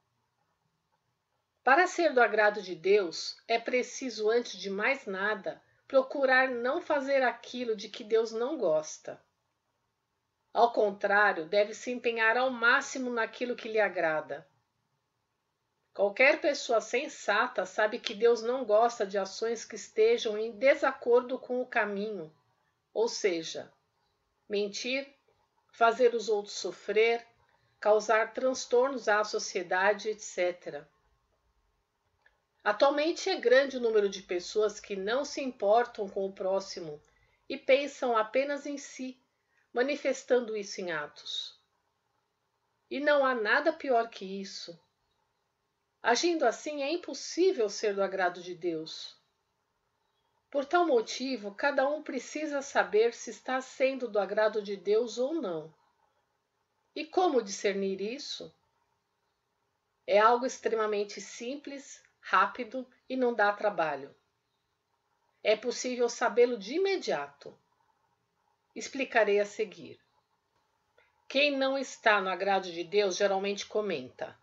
Para ser do agrado de Deus, é preciso, antes de mais nada, procurar não fazer aquilo de que Deus não gosta. Ao contrário, deve se empenhar ao máximo naquilo que lhe agrada. Qualquer pessoa sensata sabe que Deus não gosta de ações que estejam em desacordo com o caminho, ou seja, mentir, fazer os outros sofrer, causar transtornos à sociedade, etc. Atualmente é grande o número de pessoas que não se importam com o próximo e pensam apenas em si, manifestando isso em atos. E não há nada pior que isso. Agindo assim, é impossível ser do agrado de Deus. Por tal motivo, cada um precisa saber se está sendo do agrado de Deus ou não. E como discernir isso? É algo extremamente simples, rápido e não dá trabalho. É possível sabê-lo de imediato. Explicarei a seguir. Quem não está no agrado de Deus geralmente comenta: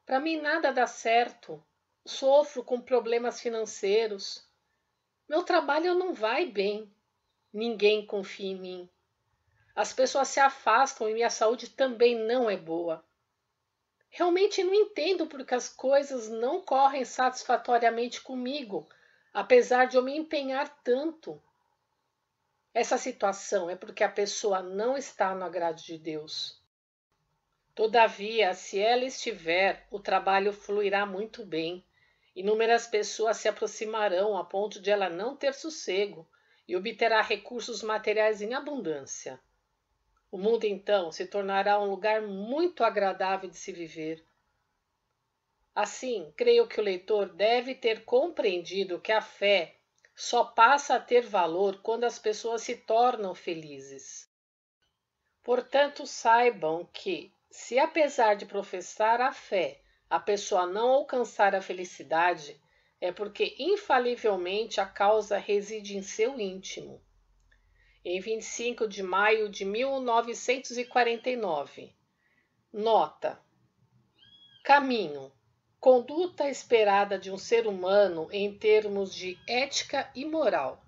para mim nada dá certo, sofro com problemas financeiros, meu trabalho não vai bem, ninguém confia em mim. As pessoas se afastam e minha saúde também não é boa. Realmente não entendo porque as coisas não correm satisfatoriamente comigo, apesar de eu me empenhar tanto. Essa situação é porque a pessoa não está no agrado de Deus. Todavia, se ela estiver, o trabalho fluirá muito bem. Inúmeras pessoas se aproximarão a ponto de ela não ter sossego e obterá recursos materiais em abundância. O mundo, então, se tornará um lugar muito agradável de se viver. Assim, creio que o leitor deve ter compreendido que a fé só passa a ter valor quando as pessoas se tornam felizes. Portanto, saibam que, se apesar de professar a fé, a pessoa não alcançar a felicidade, é porque infalivelmente a causa reside em seu íntimo. Em 25 de maio de 1949, nota: caminho, conduta esperada de um ser humano em termos de ética e moral.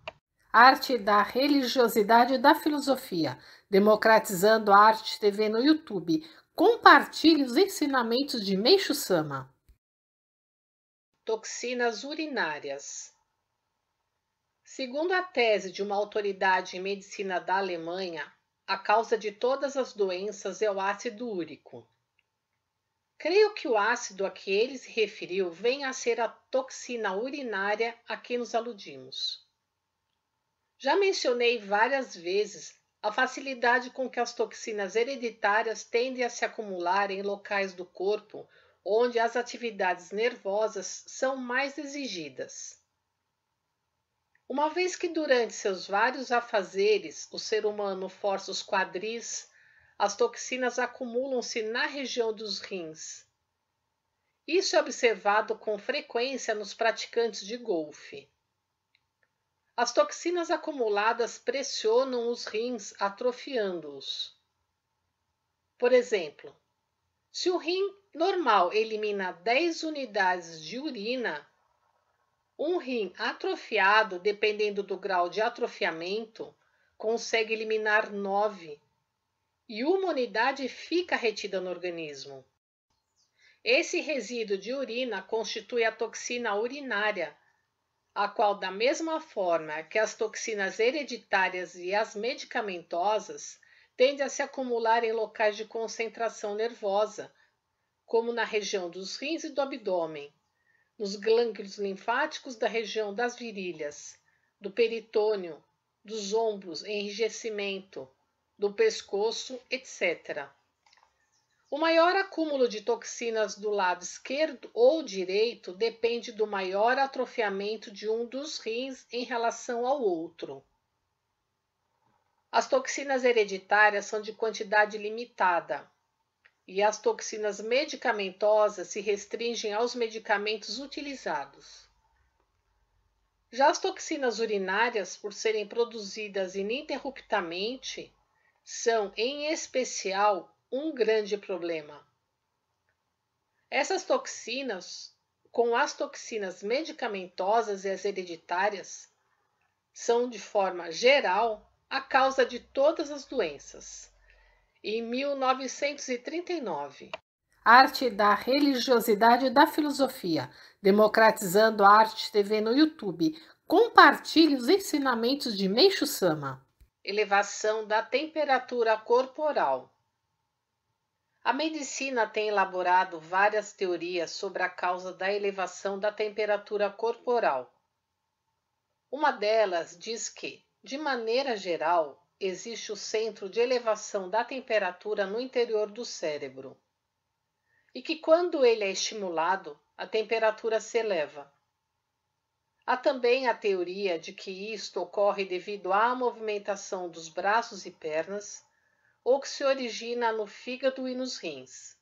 Arte da religiosidade e da filosofia, democratizando a arte TV no YouTube. Compartilhe os ensinamentos de Meishu Sama. Toxinas urinárias. Segundo a tese de uma autoridade em medicina da Alemanha, a causa de todas as doenças é o ácido úrico. Creio que o ácido a que ele se referiu venha a ser a toxina urinária a que nos aludimos. Já mencionei várias vezes a facilidade com que as toxinas hereditárias tendem a se acumular em locais do corpo onde as atividades nervosas são mais exigidas. Uma vez que durante seus vários afazeres o ser humano força os quadris, as toxinas acumulam-se na região dos rins. Isso é observado com frequência nos praticantes de golfe. As toxinas acumuladas pressionam os rins, atrofiando-os. Por exemplo, se o rim normal elimina 10 unidades de urina, um rim atrofiado, dependendo do grau de atrofiamento, consegue eliminar 9, e uma unidade fica retida no organismo. Esse resíduo de urina constitui a toxina urinária, a qual, da mesma forma que as toxinas hereditárias e as medicamentosas, tende a se acumular em locais de concentração nervosa, como na região dos rins e do abdômen, nos gânglios linfáticos da região das virilhas, do peritônio, dos ombros, enrijecimento, do pescoço, etc. O maior acúmulo de toxinas do lado esquerdo ou direito depende do maior atrofiamento de um dos rins em relação ao outro. As toxinas hereditárias são de quantidade limitada e as toxinas medicamentosas se restringem aos medicamentos utilizados. Já as toxinas urinárias, por serem produzidas ininterruptamente, são, em especial, um grande problema. Essas toxinas, com as toxinas medicamentosas e as hereditárias, são, de forma geral, a causa de todas as doenças. Em 1939, Arte da Religiosidade e da Filosofia, democratizando a arte TV no YouTube. Compartilhe os ensinamentos de Meishu Sama. Elevação da temperatura corporal. A medicina tem elaborado várias teorias sobre a causa da elevação da temperatura corporal. Uma delas diz que, de maneira geral, existe o centro de elevação da temperatura no interior do cérebro, e que quando ele é estimulado, a temperatura se eleva. Há também a teoria de que isto ocorre devido à movimentação dos braços e pernas, ou que se origina no fígado e nos rins.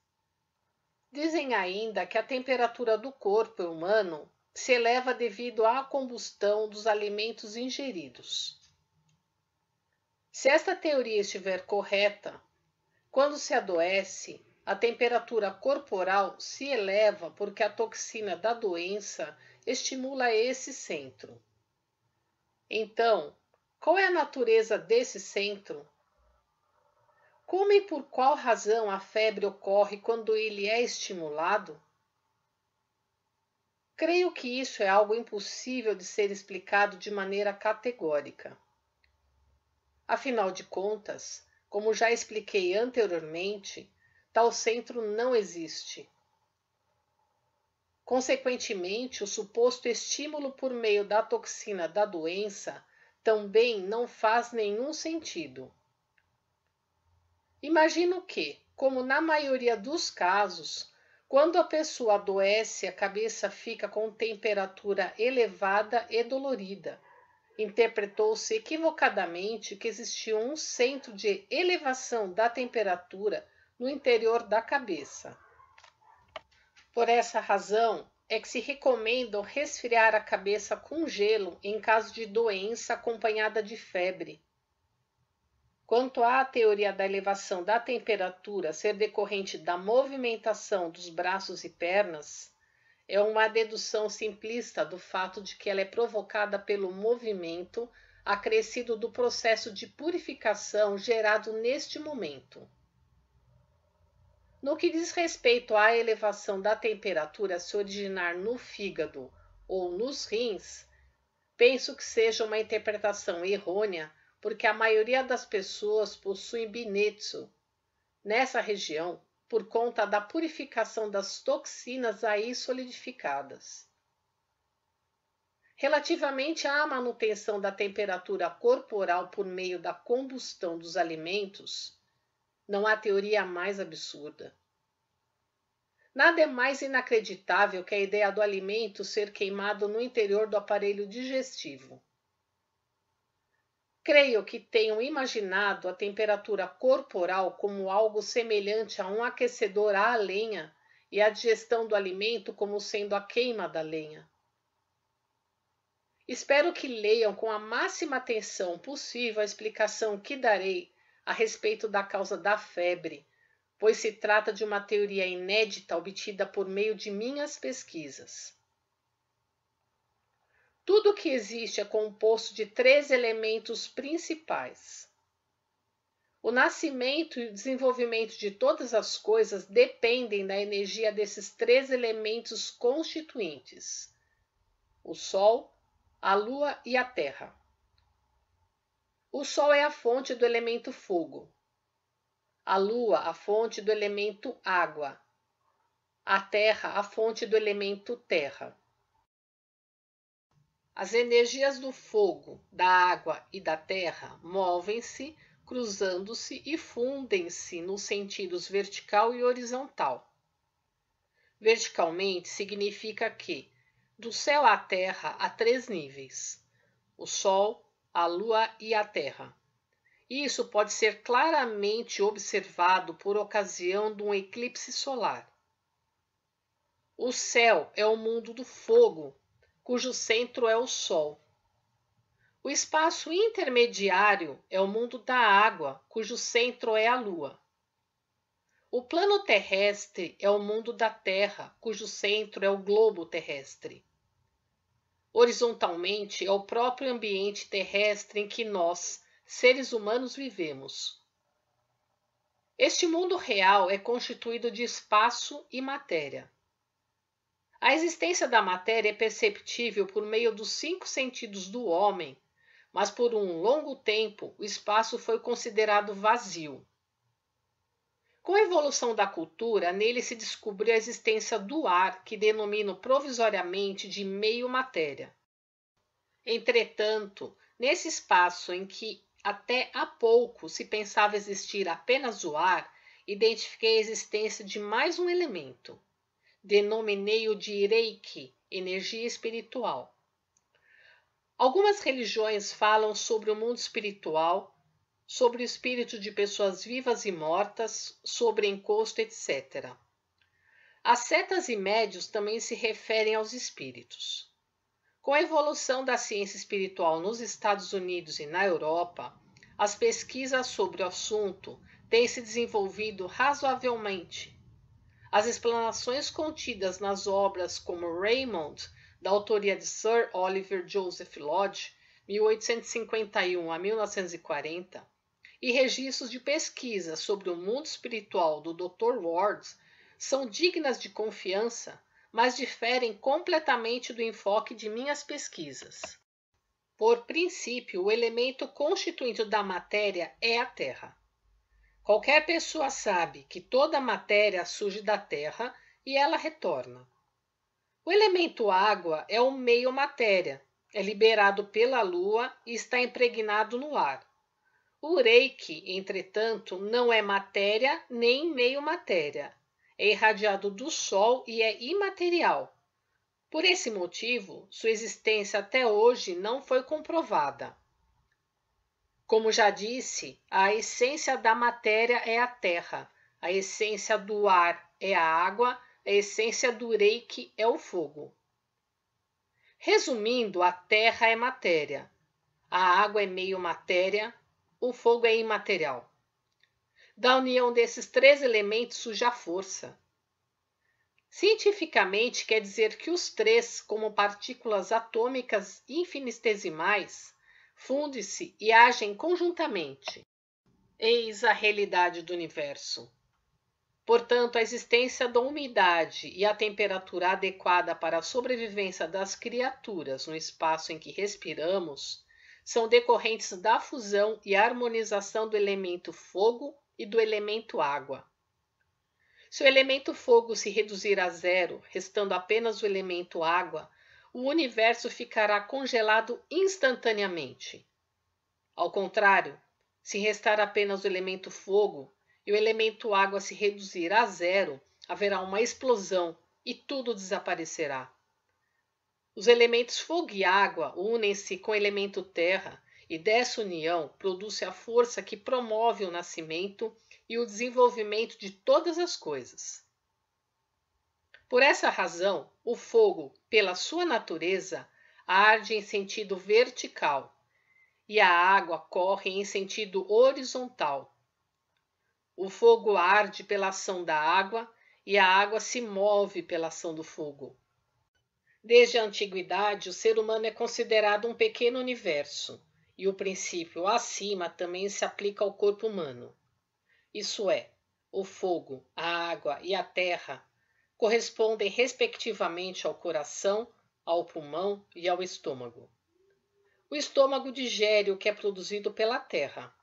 Dizem ainda que a temperatura do corpo humano se eleva devido à combustão dos alimentos ingeridos. Se esta teoria estiver correta, quando se adoece, a temperatura corporal se eleva porque a toxina da doença estimula esse centro. Então, qual é a natureza desse centro? Como e por qual razão a febre ocorre quando ele é estimulado? Creio que isso é algo impossível de ser explicado de maneira categórica. Afinal de contas, como já expliquei anteriormente, tal centro não existe. Consequentemente, o suposto estímulo por meio da toxina da doença também não faz nenhum sentido. Imagino que, como na maioria dos casos, quando a pessoa adoece, a cabeça fica com temperatura elevada e dolorida. Interpretou-se equivocadamente que existia um centro de elevação da temperatura no interior da cabeça. Por essa razão, é que se recomenda resfriar a cabeça com gelo em caso de doença acompanhada de febre. Quanto à teoria da elevação da temperatura ser decorrente da movimentação dos braços e pernas, é uma dedução simplista do fato de que ela é provocada pelo movimento acrescido do processo de purificação gerado neste momento. No que diz respeito à elevação da temperatura se originar no fígado ou nos rins, penso que seja uma interpretação errônea, porque a maioria das pessoas possui binetsu nessa região por conta da purificação das toxinas aí solidificadas. Relativamente à manutenção da temperatura corporal por meio da combustão dos alimentos, não há teoria mais absurda. Nada é mais inacreditável que a ideia do alimento ser queimado no interior do aparelho digestivo. Creio que tenham imaginado a temperatura corporal como algo semelhante a um aquecedor à lenha e a digestão do alimento como sendo a queima da lenha. Espero que leiam com a máxima atenção possível a explicação que darei a respeito da causa da febre, pois se trata de uma teoria inédita obtida por meio de minhas pesquisas. Tudo o que existe é composto de 3 elementos principais. O nascimento e o desenvolvimento de todas as coisas dependem da energia desses 3 elementos constituintes: o Sol, a Lua e a Terra. O Sol é a fonte do elemento fogo, a Lua a fonte do elemento água, a Terra a fonte do elemento terra. As energias do fogo, da água e da terra movem-se, cruzando-se e fundem-se nos sentidos vertical e horizontal. Verticalmente significa que, do céu à terra há 3 níveis: o Sol, a Lua e a Terra. Isso pode ser claramente observado por ocasião de um eclipse solar. O céu é o mundo do fogo, cujo centro é o Sol. O espaço intermediário é o mundo da água, cujo centro é a Lua. O plano terrestre é o mundo da Terra, cujo centro é o globo terrestre. Horizontalmente é o próprio ambiente terrestre em que nós, seres humanos, vivemos. Este mundo real é constituído de espaço e matéria. A existência da matéria é perceptível por meio dos 5 sentidos do homem, mas por um longo tempo o espaço foi considerado vazio. Com a evolução da cultura, nele se descobriu a existência do ar, que denomino provisoriamente de meio-matéria. Entretanto, nesse espaço em que até há pouco se pensava existir apenas o ar, identifiquei a existência de mais um elemento. Denominei-o de Reiki, energia espiritual. Algumas religiões falam sobre o mundo espiritual, sobre o espírito de pessoas vivas e mortas, sobre encosto, etc. As setas e médios também se referem aos espíritos. Com a evolução da ciência espiritual nos Estados Unidos e na Europa, as pesquisas sobre o assunto têm se desenvolvido razoavelmente. As explanações contidas nas obras como Raymond, da autoria de Sir Oliver Joseph Lodge, 1851 a 1940, e registros de pesquisa sobre o mundo espiritual do Dr. Ward são dignas de confiança, mas diferem completamente do enfoque de minhas pesquisas. Por princípio, o elemento constituinte da matéria é a Terra. Qualquer pessoa sabe que toda a matéria surge da Terra e ela retorna. O elemento água é o meio-matéria, é liberado pela Lua e está impregnado no ar. O Reiki, entretanto, não é matéria nem meio-matéria. É irradiado do Sol e é imaterial. Por esse motivo, sua existência até hoje não foi comprovada. Como já disse, a essência da matéria é a terra, a essência do ar é a água, a essência do Reiki é o fogo. Resumindo, a terra é matéria, a água é meio matéria, o fogo é imaterial. Da união desses 3 elementos surge a força. Cientificamente, quer dizer que os 3, como partículas atômicas infinitesimais, fundem-se e agem conjuntamente. Eis a realidade do universo. Portanto, a existência da umidade e a temperatura adequada para a sobrevivência das criaturas no espaço em que respiramos são decorrentes da fusão e harmonização do elemento fogo e do elemento água. Se o elemento fogo se reduzir a 0, restando apenas o elemento água, o universo ficará congelado instantaneamente. Ao contrário, se restar apenas o elemento fogo e o elemento água se reduzir a 0, haverá uma explosão e tudo desaparecerá. Os elementos fogo e água unem-se com o elemento terra e dessa união produz-se a força que promove o nascimento e o desenvolvimento de todas as coisas. Por essa razão, o fogo, pela sua natureza, arde em sentido vertical e a água corre em sentido horizontal. O fogo arde pela ação da água e a água se move pela ação do fogo. Desde a antiguidade, o ser humano é considerado um pequeno universo, e o princípio acima também se aplica ao corpo humano. Isso é, o fogo, a água e a terra correspondem respectivamente ao coração, ao pulmão e ao estômago. O estômago digere o que é produzido pela terra.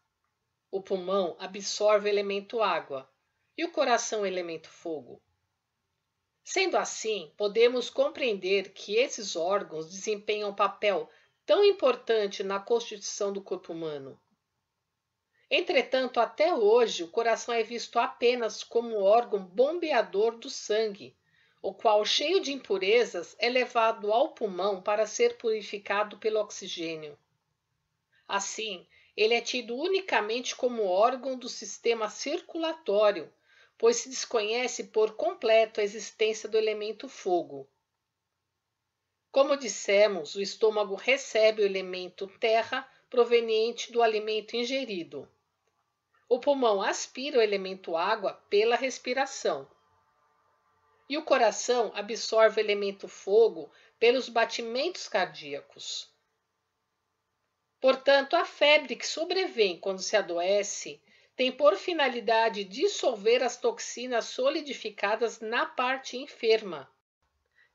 O pulmão absorve o elemento água e o coração o elemento fogo. Sendo assim, podemos compreender que esses órgãos desempenham um papel tão importante na constituição do corpo humano. Entretanto, até hoje, o coração é visto apenas como órgão bombeador do sangue, o qual, cheio de impurezas, é levado ao pulmão para ser purificado pelo oxigênio. Assim, ele é tido unicamente como órgão do sistema circulatório, pois se desconhece por completo a existência do elemento fogo. Como dissemos, o estômago recebe o elemento terra proveniente do alimento ingerido. O pulmão aspira o elemento água pela respiração. E o coração absorve o elemento fogo pelos batimentos cardíacos. Portanto, a febre que sobrevém quando se adoece tem por finalidade dissolver as toxinas solidificadas na parte enferma.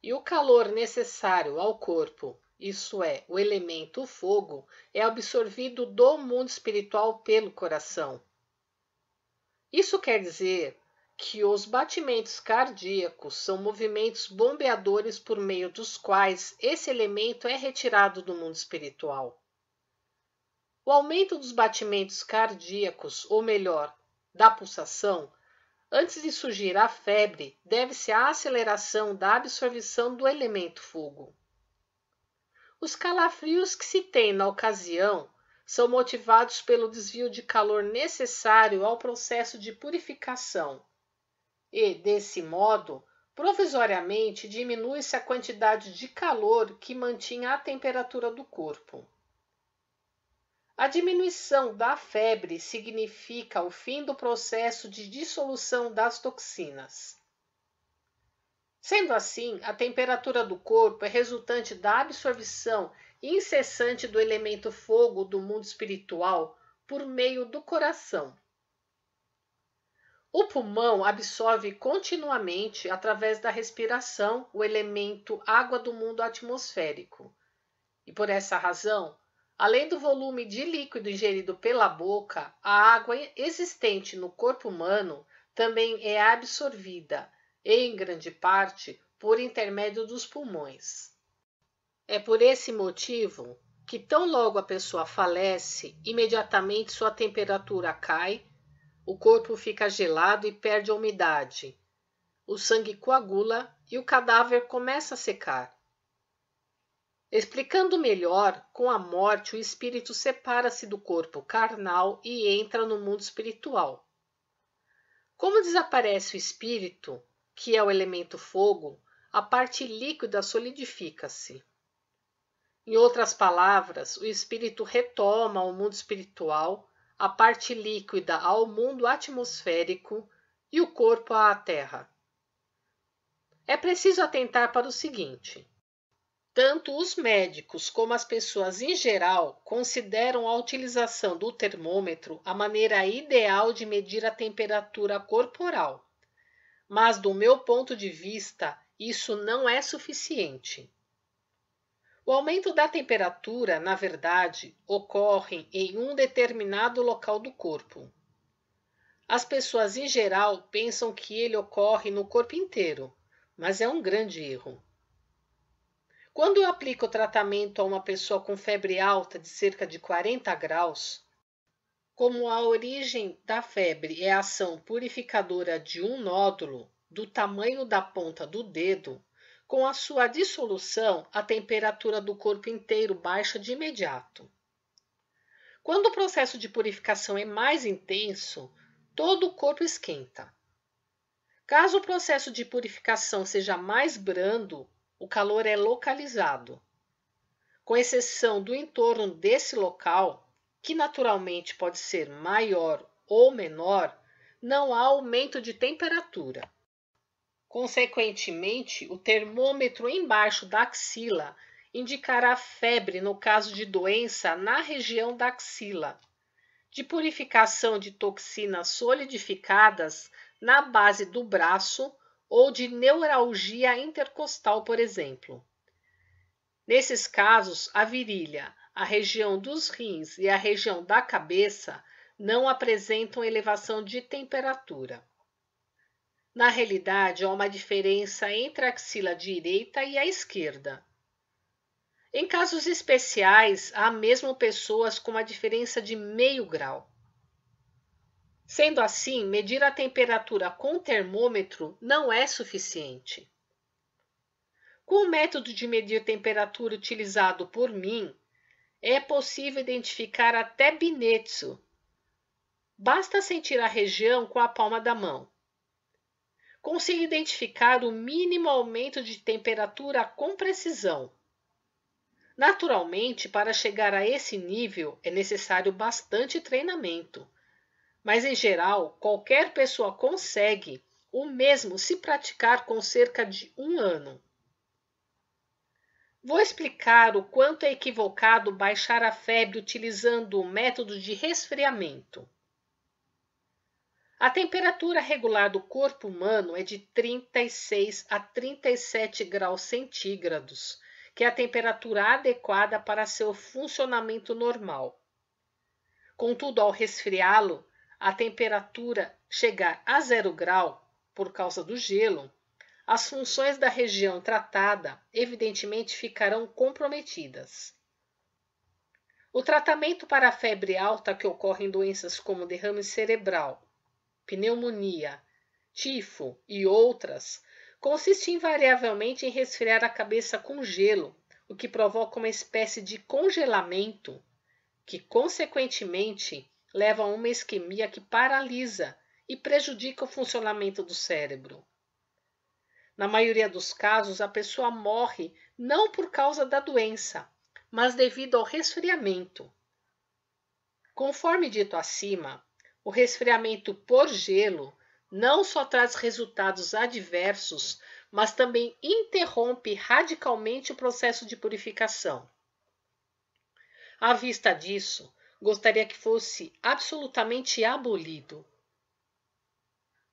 E o calor necessário ao corpo, isso é, o elemento fogo, é absorvido do mundo espiritual pelo coração. Isso quer dizer que os batimentos cardíacos são movimentos bombeadores por meio dos quais esse elemento é retirado do mundo espiritual. O aumento dos batimentos cardíacos, ou melhor, da pulsação, antes de surgir a febre, deve-se à aceleração da absorção do elemento fogo. Os calafrios que se tem na ocasião são motivados pelo desvio de calor necessário ao processo de purificação e, desse modo, provisoriamente diminui-se a quantidade de calor que mantinha a temperatura do corpo. A diminuição da febre significa o fim do processo de dissolução das toxinas. Sendo assim, a temperatura do corpo é resultante da absorção incessante do elemento fogo do mundo espiritual por meio do coração. O pulmão absorve continuamente, através da respiração, o elemento água do mundo atmosférico. E por essa razão, além do volume de líquido ingerido pela boca, a água existente no corpo humano também é absorvida, em grande parte, por intermédio dos pulmões. É por esse motivo que, tão logo a pessoa falece, imediatamente sua temperatura cai, o corpo fica gelado e perde a umidade, o sangue coagula e o cadáver começa a secar. Explicando melhor, com a morte o espírito separa-se do corpo carnal e entra no mundo espiritual. Como desaparece o espírito, que é o elemento fogo, a parte líquida solidifica-se. Em outras palavras, o espírito retoma ao mundo espiritual, a parte líquida ao mundo atmosférico e o corpo à terra. É preciso atentar para o seguinte: tanto os médicos como as pessoas em geral consideram a utilização do termômetro a maneira ideal de medir a temperatura corporal. Mas, do meu ponto de vista, isso não é suficiente. O aumento da temperatura, na verdade, ocorre em um determinado local do corpo. As pessoas em geral pensam que ele ocorre no corpo inteiro, mas é um grande erro. Quando eu aplico o tratamento a uma pessoa com febre alta de cerca de 40 graus, como a origem da febre é a ação purificadora de um nódulo do tamanho da ponta do dedo, com a sua dissolução, a temperatura do corpo inteiro baixa de imediato. Quando o processo de purificação é mais intenso, todo o corpo esquenta. Caso o processo de purificação seja mais brando, o calor é localizado. Com exceção do entorno desse local, que naturalmente pode ser maior ou menor, não há aumento de temperatura. Consequentemente, o termômetro embaixo da axila indicará febre no caso de doença na região da axila, de purificação de toxinas solidificadas na base do braço ou de neuralgia intercostal, por exemplo. Nesses casos, a virilha, a região dos rins e a região da cabeça não apresentam elevação de temperatura. Na realidade, há uma diferença entre a axila direita e a esquerda. Em casos especiais, há mesmo pessoas com uma diferença de meio grau. Sendo assim, medir a temperatura com termômetro não é suficiente. Com o método de medir temperatura utilizado por mim, é possível identificar até Binetsu. Basta sentir a região com a palma da mão. Consigo identificar o mínimo aumento de temperatura com precisão. Naturalmente, para chegar a esse nível é necessário bastante treinamento, mas em geral, qualquer pessoa consegue o mesmo se praticar com cerca de 1 ano. Vou explicar o quanto é equivocado baixar a febre utilizando o método de resfriamento. A temperatura regular do corpo humano é de 36 a 37 graus centígrados, que é a temperatura adequada para seu funcionamento normal. Contudo, ao resfriá-lo, a temperatura chegar a 0 grau, por causa do gelo, as funções da região tratada evidentemente ficarão comprometidas. O tratamento para a febre alta que ocorre em doenças como derrame cerebral, pneumonia, tifo e outras, consiste invariavelmente em resfriar a cabeça com gelo, o que provoca uma espécie de congelamento, que consequentemente leva a uma isquemia que paralisa e prejudica o funcionamento do cérebro. Na maioria dos casos, a pessoa morre não por causa da doença, mas devido ao resfriamento. Conforme dito acima, o resfriamento por gelo não só traz resultados adversos, mas também interrompe radicalmente o processo de purificação. À vista disso, gostaria que fosse absolutamente abolido.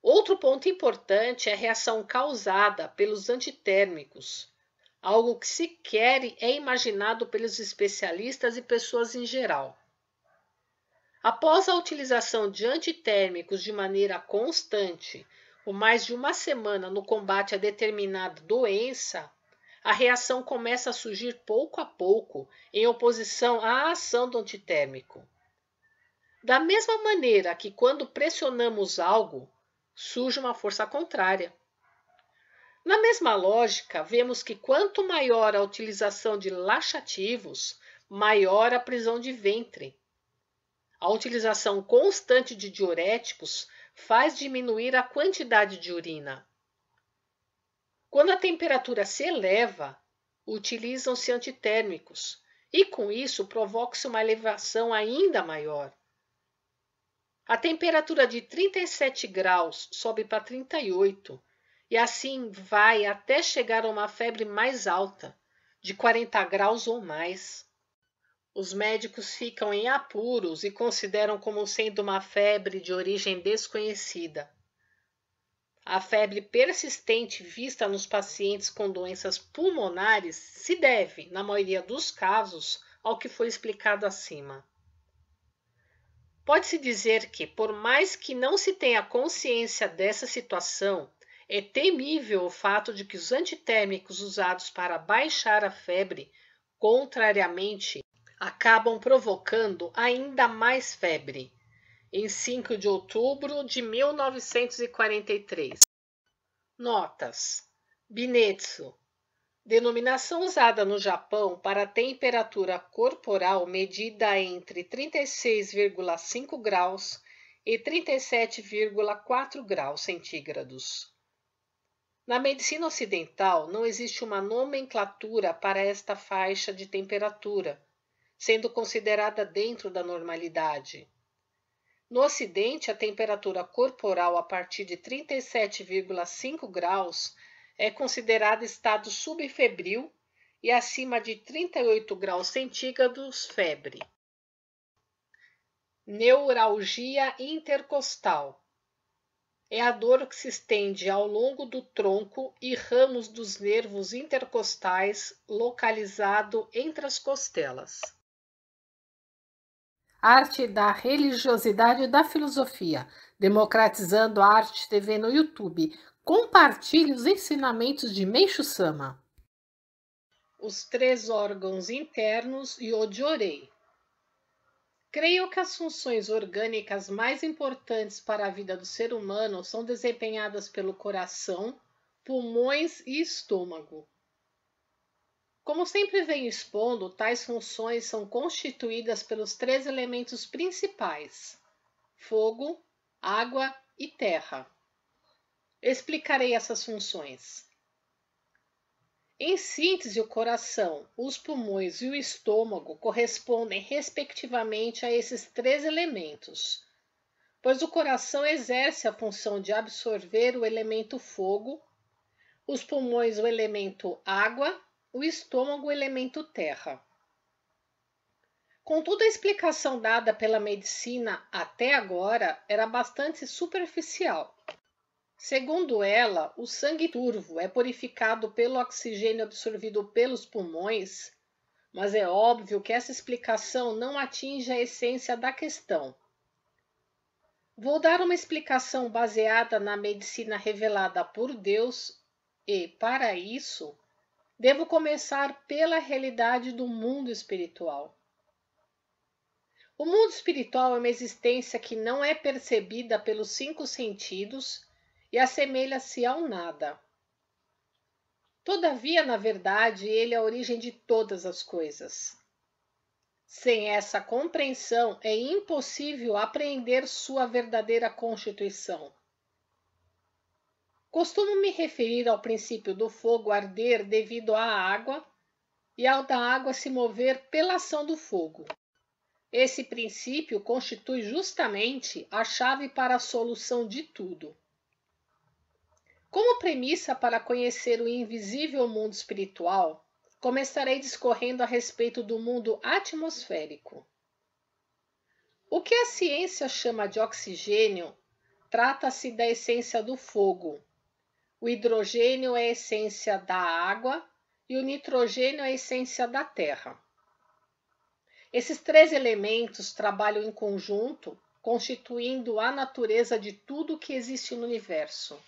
Outro ponto importante é a reação causada pelos antitérmicos, algo que sequer é imaginado pelos especialistas e pessoas em geral. Após a utilização de antitérmicos de maneira constante, por mais de 1 semana no combate a determinada doença, a reação começa a surgir pouco a pouco em oposição à ação do antitérmico. Da mesma maneira que quando pressionamos algo, surge uma força contrária. Na mesma lógica, vemos que quanto maior a utilização de laxativos, maior a prisão de ventre. A utilização constante de diuréticos faz diminuir a quantidade de urina. Quando a temperatura se eleva, utilizam-se antitérmicos e, com isso, provoca-se uma elevação ainda maior. A temperatura de 37 graus sobe para 38 e assim vai até chegar a uma febre mais alta, de 40 graus ou mais. Os médicos ficam em apuros e consideram como sendo uma febre de origem desconhecida. A febre persistente vista nos pacientes com doenças pulmonares se deve, na maioria dos casos, ao que foi explicado acima. Pode-se dizer que, por mais que não se tenha consciência dessa situação, é temível o fato de que os antitérmicos usados para baixar a febre, contrariamente, acabam provocando ainda mais febre. Em 5 de outubro de 1943. Notas: Binetsu, denominação usada no Japão para a temperatura corporal medida entre 36,5 graus e 37,4 graus centígrados. Na medicina ocidental, não existe uma nomenclatura para esta faixa de temperatura, sendo considerada dentro da normalidade. No Ocidente, a temperatura corporal a partir de 37,5 graus é considerada estado subfebril e acima de 38 graus centígrados, febre. Neuralgia intercostal. É a dor que se estende ao longo do tronco e ramos dos nervos intercostais, localizado entre as costelas. arte da religiosidade e da filosofia, democratizando a arte TV no YouTube. Compartilhe os ensinamentos de Meishu Sama. Os 3 órgãos internos e o Jorei. Creio que as funções orgânicas mais importantes para a vida do ser humano são desempenhadas pelo coração, pulmões e estômago. Como sempre venho expondo, tais funções são constituídas pelos 3 elementos principais: fogo, água e terra. Explicarei essas funções. Em síntese, o coração, os pulmões e o estômago correspondem respectivamente a esses 3 elementos, pois o coração exerce a função de absorver o elemento fogo, os pulmões o elemento água, o estômago o elemento terra. Contudo, a explicação dada pela medicina até agora era bastante superficial. Segundo ela, o sangue turvo é purificado pelo oxigênio absorvido pelos pulmões, mas é óbvio que essa explicação não atinge a essência da questão. Vou dar uma explicação baseada na medicina revelada por Deus e, para isso, devo começar pela realidade do mundo espiritual. O mundo espiritual é uma existência que não é percebida pelos 5 sentidos e assemelha-se ao nada. Todavia, na verdade, ele é a origem de todas as coisas. Sem essa compreensão, é impossível apreender sua verdadeira constituição. Costumo me referir ao princípio do fogo arder devido à água e ao da água se mover pela ação do fogo. Esse princípio constitui justamente a chave para a solução de tudo. Como premissa para conhecer o invisível mundo espiritual, começarei discorrendo a respeito do mundo atmosférico. O que a ciência chama de oxigênio trata-se da essência do fogo. O hidrogênio é a essência da água e o nitrogênio é a essência da terra. Esses 3 elementos trabalham em conjunto, constituindo a natureza de tudo que existe no universo.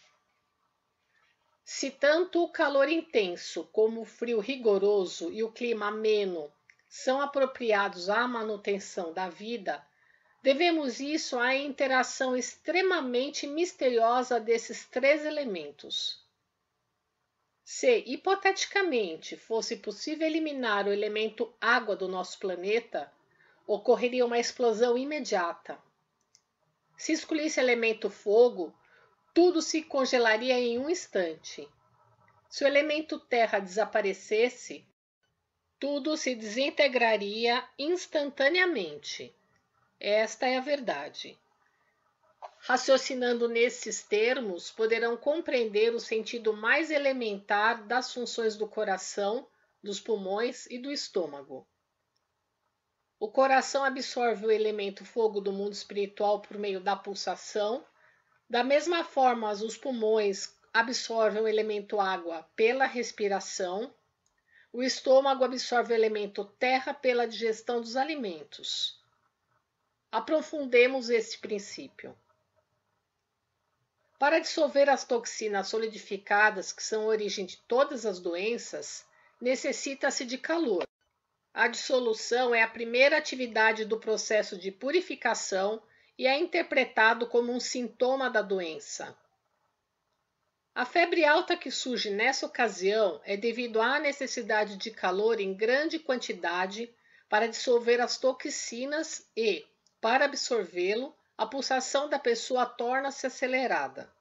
Se tanto o calor intenso como o frio rigoroso e o clima ameno são apropriados à manutenção da vida, devemos isso à interação extremamente misteriosa desses 3 elementos. Se, hipoteticamente, fosse possível eliminar o elemento água do nosso planeta, ocorreria uma explosão imediata. Se excluísse o elemento fogo, tudo se congelaria em um instante. Se o elemento terra desaparecesse, tudo se desintegraria instantaneamente. Esta é a verdade. Raciocinando nesses termos, poderão compreender o sentido mais elementar das funções do coração, dos pulmões e do estômago. O coração absorve o elemento fogo do mundo espiritual por meio da pulsação. Da mesma forma, os pulmões absorvem o elemento água pela respiração. O estômago absorve o elemento terra pela digestão dos alimentos. Aprofundemos este princípio. Para dissolver as toxinas solidificadas, que são a origem de todas as doenças, necessita-se de calor. A dissolução é a primeira atividade do processo de purificação e é interpretado como um sintoma da doença. A febre alta que surge nessa ocasião é devido à necessidade de calor em grande quantidade para dissolver as toxinas e, para absorvê-lo, a pulsação da pessoa torna-se acelerada.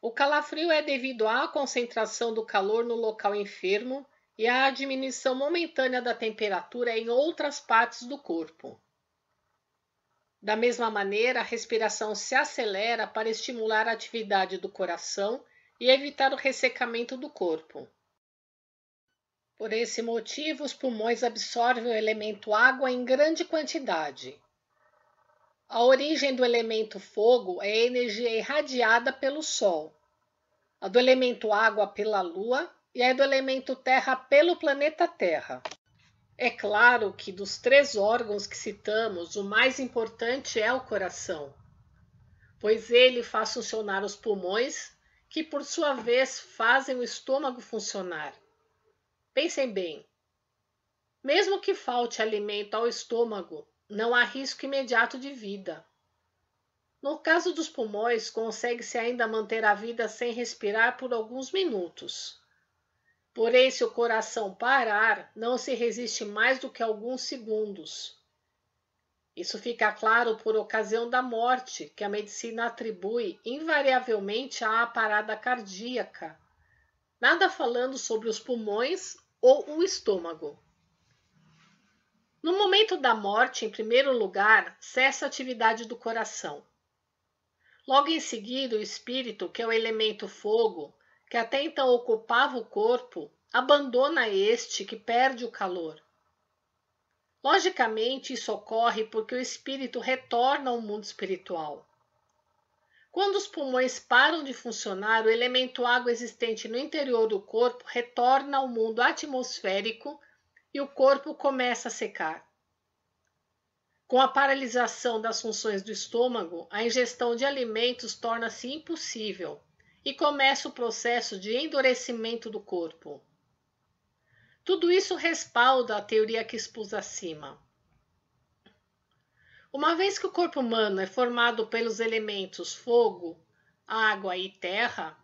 O calafrio é devido à concentração do calor no local enfermo e à diminuição momentânea da temperatura em outras partes do corpo. Da mesma maneira, a respiração se acelera para estimular a atividade do coração e evitar o ressecamento do corpo. Por esse motivo, os pulmões absorvem o elemento água em grande quantidade. A origem do elemento fogo é a energia irradiada pelo Sol, a do elemento água pela Lua e a do elemento terra pelo planeta Terra. É claro que dos 3 órgãos que citamos, o mais importante é o coração, pois ele faz funcionar os pulmões, que por sua vez fazem o estômago funcionar. Pensem bem, mesmo que falte alimento ao estômago, não há risco imediato de vida. No caso dos pulmões, consegue-se ainda manter a vida sem respirar por alguns minutos. Porém, se o coração parar, não se resiste mais do que alguns segundos. Isso fica claro por ocasião da morte, que a medicina atribui invariavelmente à parada cardíaca, nada falando sobre os pulmões ou o estômago. No momento da morte, em primeiro lugar, cessa a atividade do coração. Logo em seguida, o espírito, que é o elemento fogo, que até então ocupava o corpo, abandona este, que perde o calor. Logicamente, isso ocorre porque o espírito retorna ao mundo espiritual. Quando os pulmões param de funcionar, o elemento água existente no interior do corpo retorna ao mundo atmosférico e o corpo começa a secar. Com a paralisação das funções do estômago, a ingestão de alimentos torna-se impossível e começa o processo de endurecimento do corpo. Tudo isso respalda a teoria que expus acima. Uma vez que o corpo humano é formado pelos elementos fogo, água e terra,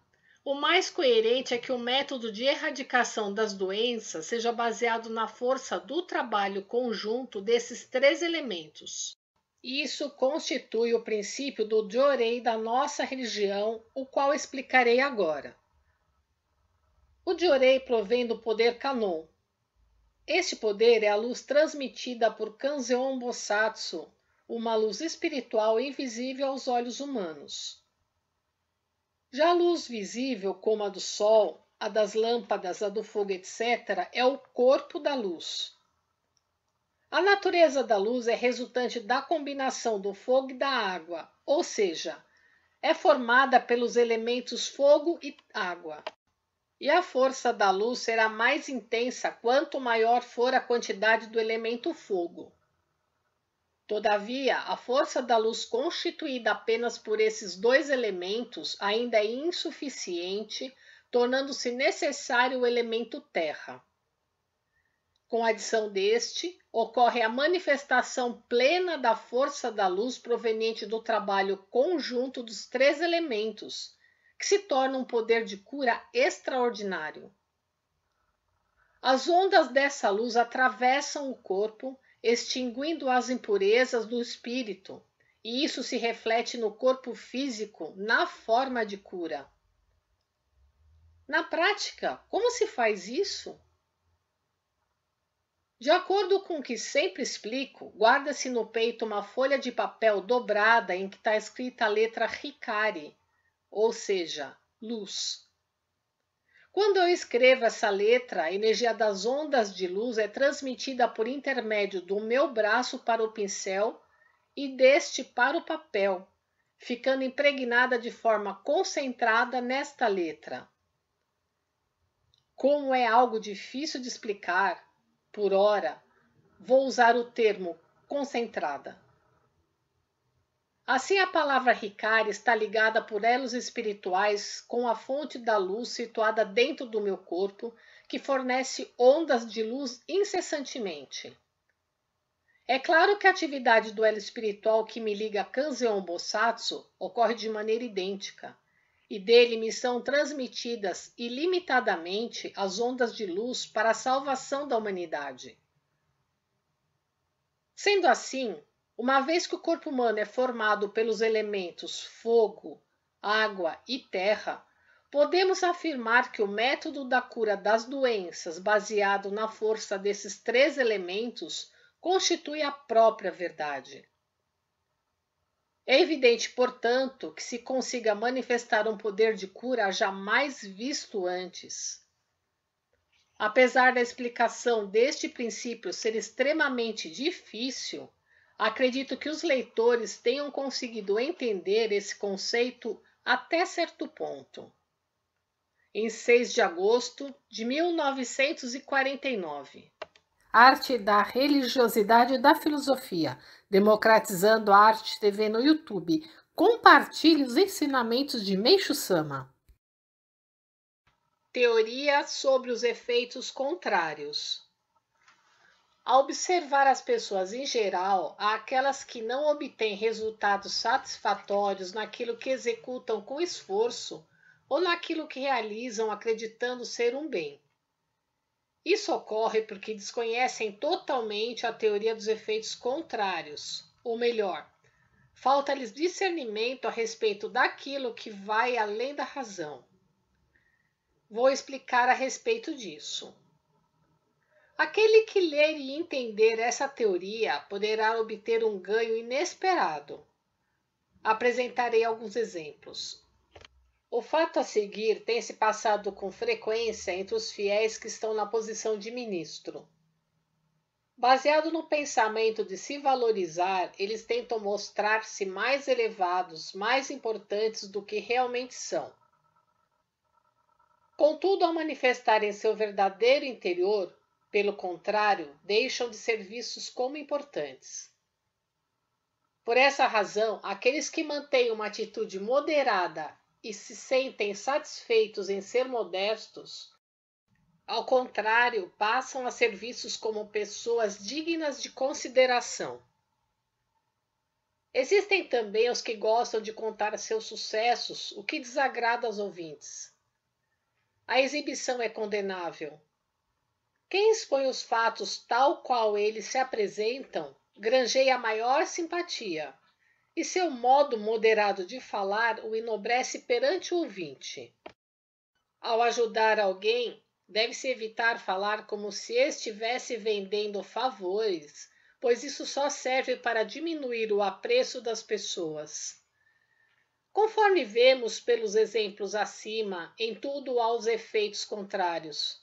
o mais coerente é que o método de erradicação das doenças seja baseado na força do trabalho conjunto desses 3 elementos. Isso constitui o princípio do Jorei da nossa religião, o qual explicarei agora. O Jorei provém do poder Kannon. Este poder é a luz transmitida por Kanzeon Bosatsu, uma luz espiritual invisível aos olhos humanos. Já a luz visível, como a do sol, a das lâmpadas, a do fogo, etc., é o corpo da luz. A natureza da luz é resultante da combinação do fogo e da água, ou seja, é formada pelos elementos fogo e água. E a força da luz será mais intensa quanto maior for a quantidade do elemento fogo. Todavia, a força da luz constituída apenas por esses 2 elementos ainda é insuficiente, tornando-se necessário o elemento terra. Com a adição deste, ocorre a manifestação plena da força da luz proveniente do trabalho conjunto dos 3 elementos, que se torna um poder de cura extraordinário. As ondas dessa luz atravessam o corpo, extinguindo as impurezas do espírito, e isso se reflete no corpo físico na forma de cura. Na prática, como se faz isso? De acordo com o que sempre explico, guarda-se no peito uma folha de papel dobrada em que está escrita a letra Hikari, ou seja, luz. Quando eu escrevo essa letra, a energia das ondas de luz é transmitida por intermédio do meu braço para o pincel e deste para o papel, ficando impregnada de forma concentrada nesta letra. Como é algo difícil de explicar, por ora, vou usar o termo concentrada. Assim, a palavra Hikari está ligada por elos espirituais com a fonte da luz situada dentro do meu corpo, que fornece ondas de luz incessantemente. É claro que a atividade do elo espiritual que me liga a Kanzeon Bosatsu ocorre de maneira idêntica, e dele me são transmitidas ilimitadamente as ondas de luz para a salvação da humanidade. Sendo assim, uma vez que o corpo humano é formado pelos elementos fogo, água e terra, podemos afirmar que o método da cura das doenças baseado na força desses 3 elementos constitui a própria verdade. É evidente, portanto, que se consiga manifestar um poder de cura jamais visto antes. Apesar da explicação deste princípio ser extremamente difícil, acredito que os leitores tenham conseguido entender esse conceito até certo ponto. Em 6 de agosto de 1949. Arte da religiosidade e da filosofia, democratizando a arte TV no YouTube. Compartilhe os ensinamentos de Meixo Sama. Teoria sobre os efeitos contrários. Ao observar as pessoas em geral, há aquelas que não obtêm resultados satisfatórios naquilo que executam com esforço ou naquilo que realizam acreditando ser um bem. Isso ocorre porque desconhecem totalmente a teoria dos efeitos contrários, ou melhor, falta-lhes discernimento a respeito daquilo que vai além da razão. Vou explicar a respeito disso. Aquele que ler e entender essa teoria poderá obter um ganho inesperado. Apresentarei alguns exemplos. O fato a seguir tem se passado com frequência entre os fiéis que estão na posição de ministro. Baseado no pensamento de se valorizar, eles tentam mostrar-se mais elevados, mais importantes do que realmente são. Contudo, ao manifestarem seu verdadeiro interior, pelo contrário, deixam de ser vistos como importantes. Por essa razão, aqueles que mantêm uma atitude moderada e se sentem satisfeitos em ser modestos, ao contrário, passam a ser vistos como pessoas dignas de consideração. Existem também os que gostam de contar seus sucessos, o que desagrada aos ouvintes. A exibição é condenável. Quem expõe os fatos tal qual eles se apresentam, granjeia a maior simpatia, e seu modo moderado de falar o enobrece perante o ouvinte. Ao ajudar alguém, deve-se evitar falar como se estivesse vendendo favores, pois isso só serve para diminuir o apreço das pessoas. Conforme vemos pelos exemplos acima, em tudo há os efeitos contrários.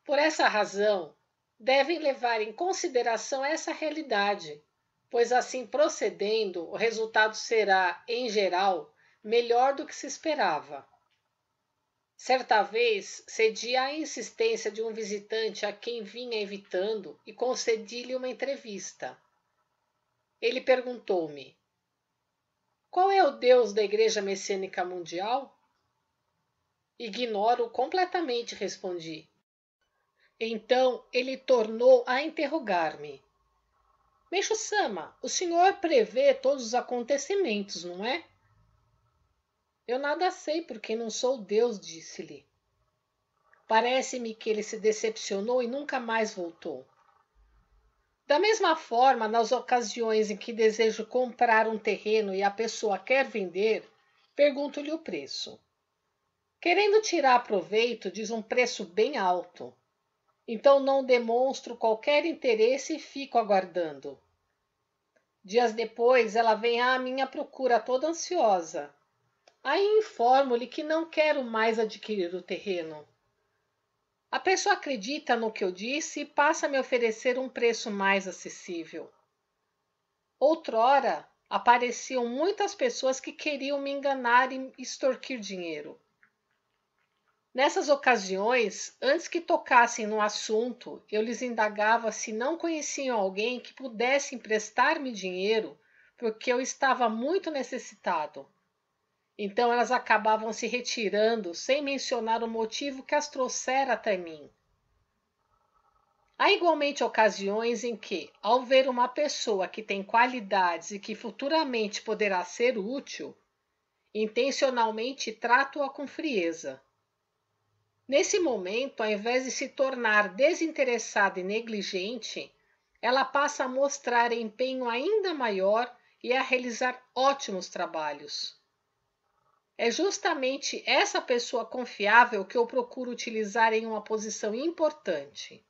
Por essa razão, devem levar em consideração essa realidade, pois assim procedendo, o resultado será, em geral, melhor do que se esperava. Certa vez, cedi à insistência de um visitante a quem vinha evitando e concedi-lhe uma entrevista. Ele perguntou-me: qual é o Deus da Igreja Messiânica Mundial? Ignoro completamente, respondi. Então ele tornou a interrogar-me. Meixo Sama, o senhor prevê todos os acontecimentos, não é? Eu nada sei porque não sou Deus, disse-lhe. Parece-me que ele se decepcionou e nunca mais voltou. Da mesma forma, nas ocasiões em que desejo comprar um terreno e a pessoa quer vender, pergunto-lhe o preço. Querendo tirar proveito, diz um preço bem alto. Então não demonstro qualquer interesse e fico aguardando. Dias depois, ela vem à minha procura toda ansiosa. Aí informo-lhe que não quero mais adquirir o terreno. A pessoa acredita no que eu disse e passa a me oferecer um preço mais acessível. Outrora, apareciam muitas pessoas que queriam me enganar e extorquir dinheiro. Nessas ocasiões, antes que tocassem no assunto, eu lhes indagava se não conheciam alguém que pudesse emprestar-me dinheiro, porque eu estava muito necessitado. Então elas acabavam se retirando, sem mencionar o motivo que as trouxera até mim. Há igualmente ocasiões em que, ao ver uma pessoa que tem qualidades e que futuramente poderá ser útil, intencionalmente trato-a com frieza. Nesse momento, ao invés de se tornar desinteressada e negligente, ela passa a mostrar empenho ainda maior e a realizar ótimos trabalhos. É justamente essa pessoa confiável que eu procuro utilizar em uma posição importante.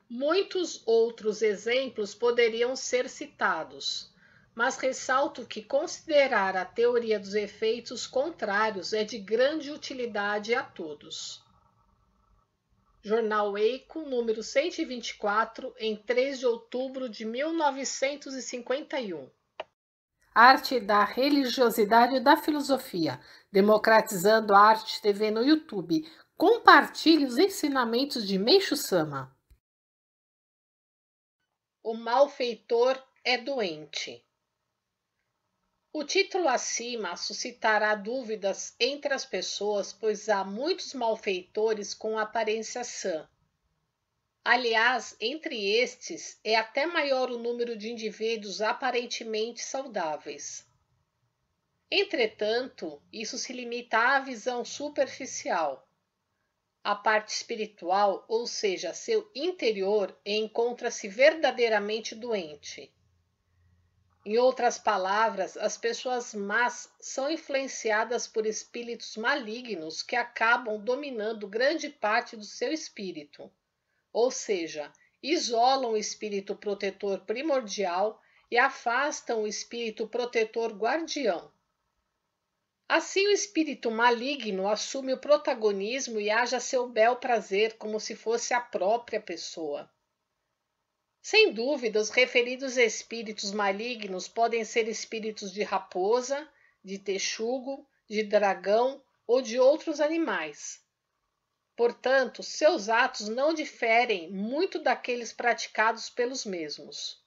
Muitos outros exemplos poderiam ser citados, mas ressalto que considerar a teoria dos efeitos contrários é de grande utilidade a todos. Jornal Eico, número 124, em 3 de outubro de 1951. Arte da religiosidade e da filosofia, democratizando a arte TV no YouTube. Compartilhe os ensinamentos de Meixo Sama. O malfeitor é doente. O título acima suscitará dúvidas entre as pessoas, pois há muitos malfeitores com aparência sã. Aliás, entre estes, é até maior o número de indivíduos aparentemente saudáveis. Entretanto, isso se limita à visão superficial. A parte espiritual, ou seja, seu interior, encontra-se verdadeiramente doente. Em outras palavras, as pessoas más são influenciadas por espíritos malignos que acabam dominando grande parte do seu espírito, ou seja, isolam o espírito protetor primordial e afastam o espírito protetor guardião. Assim, o espírito maligno assume o protagonismo e age a seu bel prazer, como se fosse a própria pessoa. Sem dúvida, os referidos espíritos malignos podem ser espíritos de raposa, de texugo, de dragão ou de outros animais. Portanto, seus atos não diferem muito daqueles praticados pelos mesmos.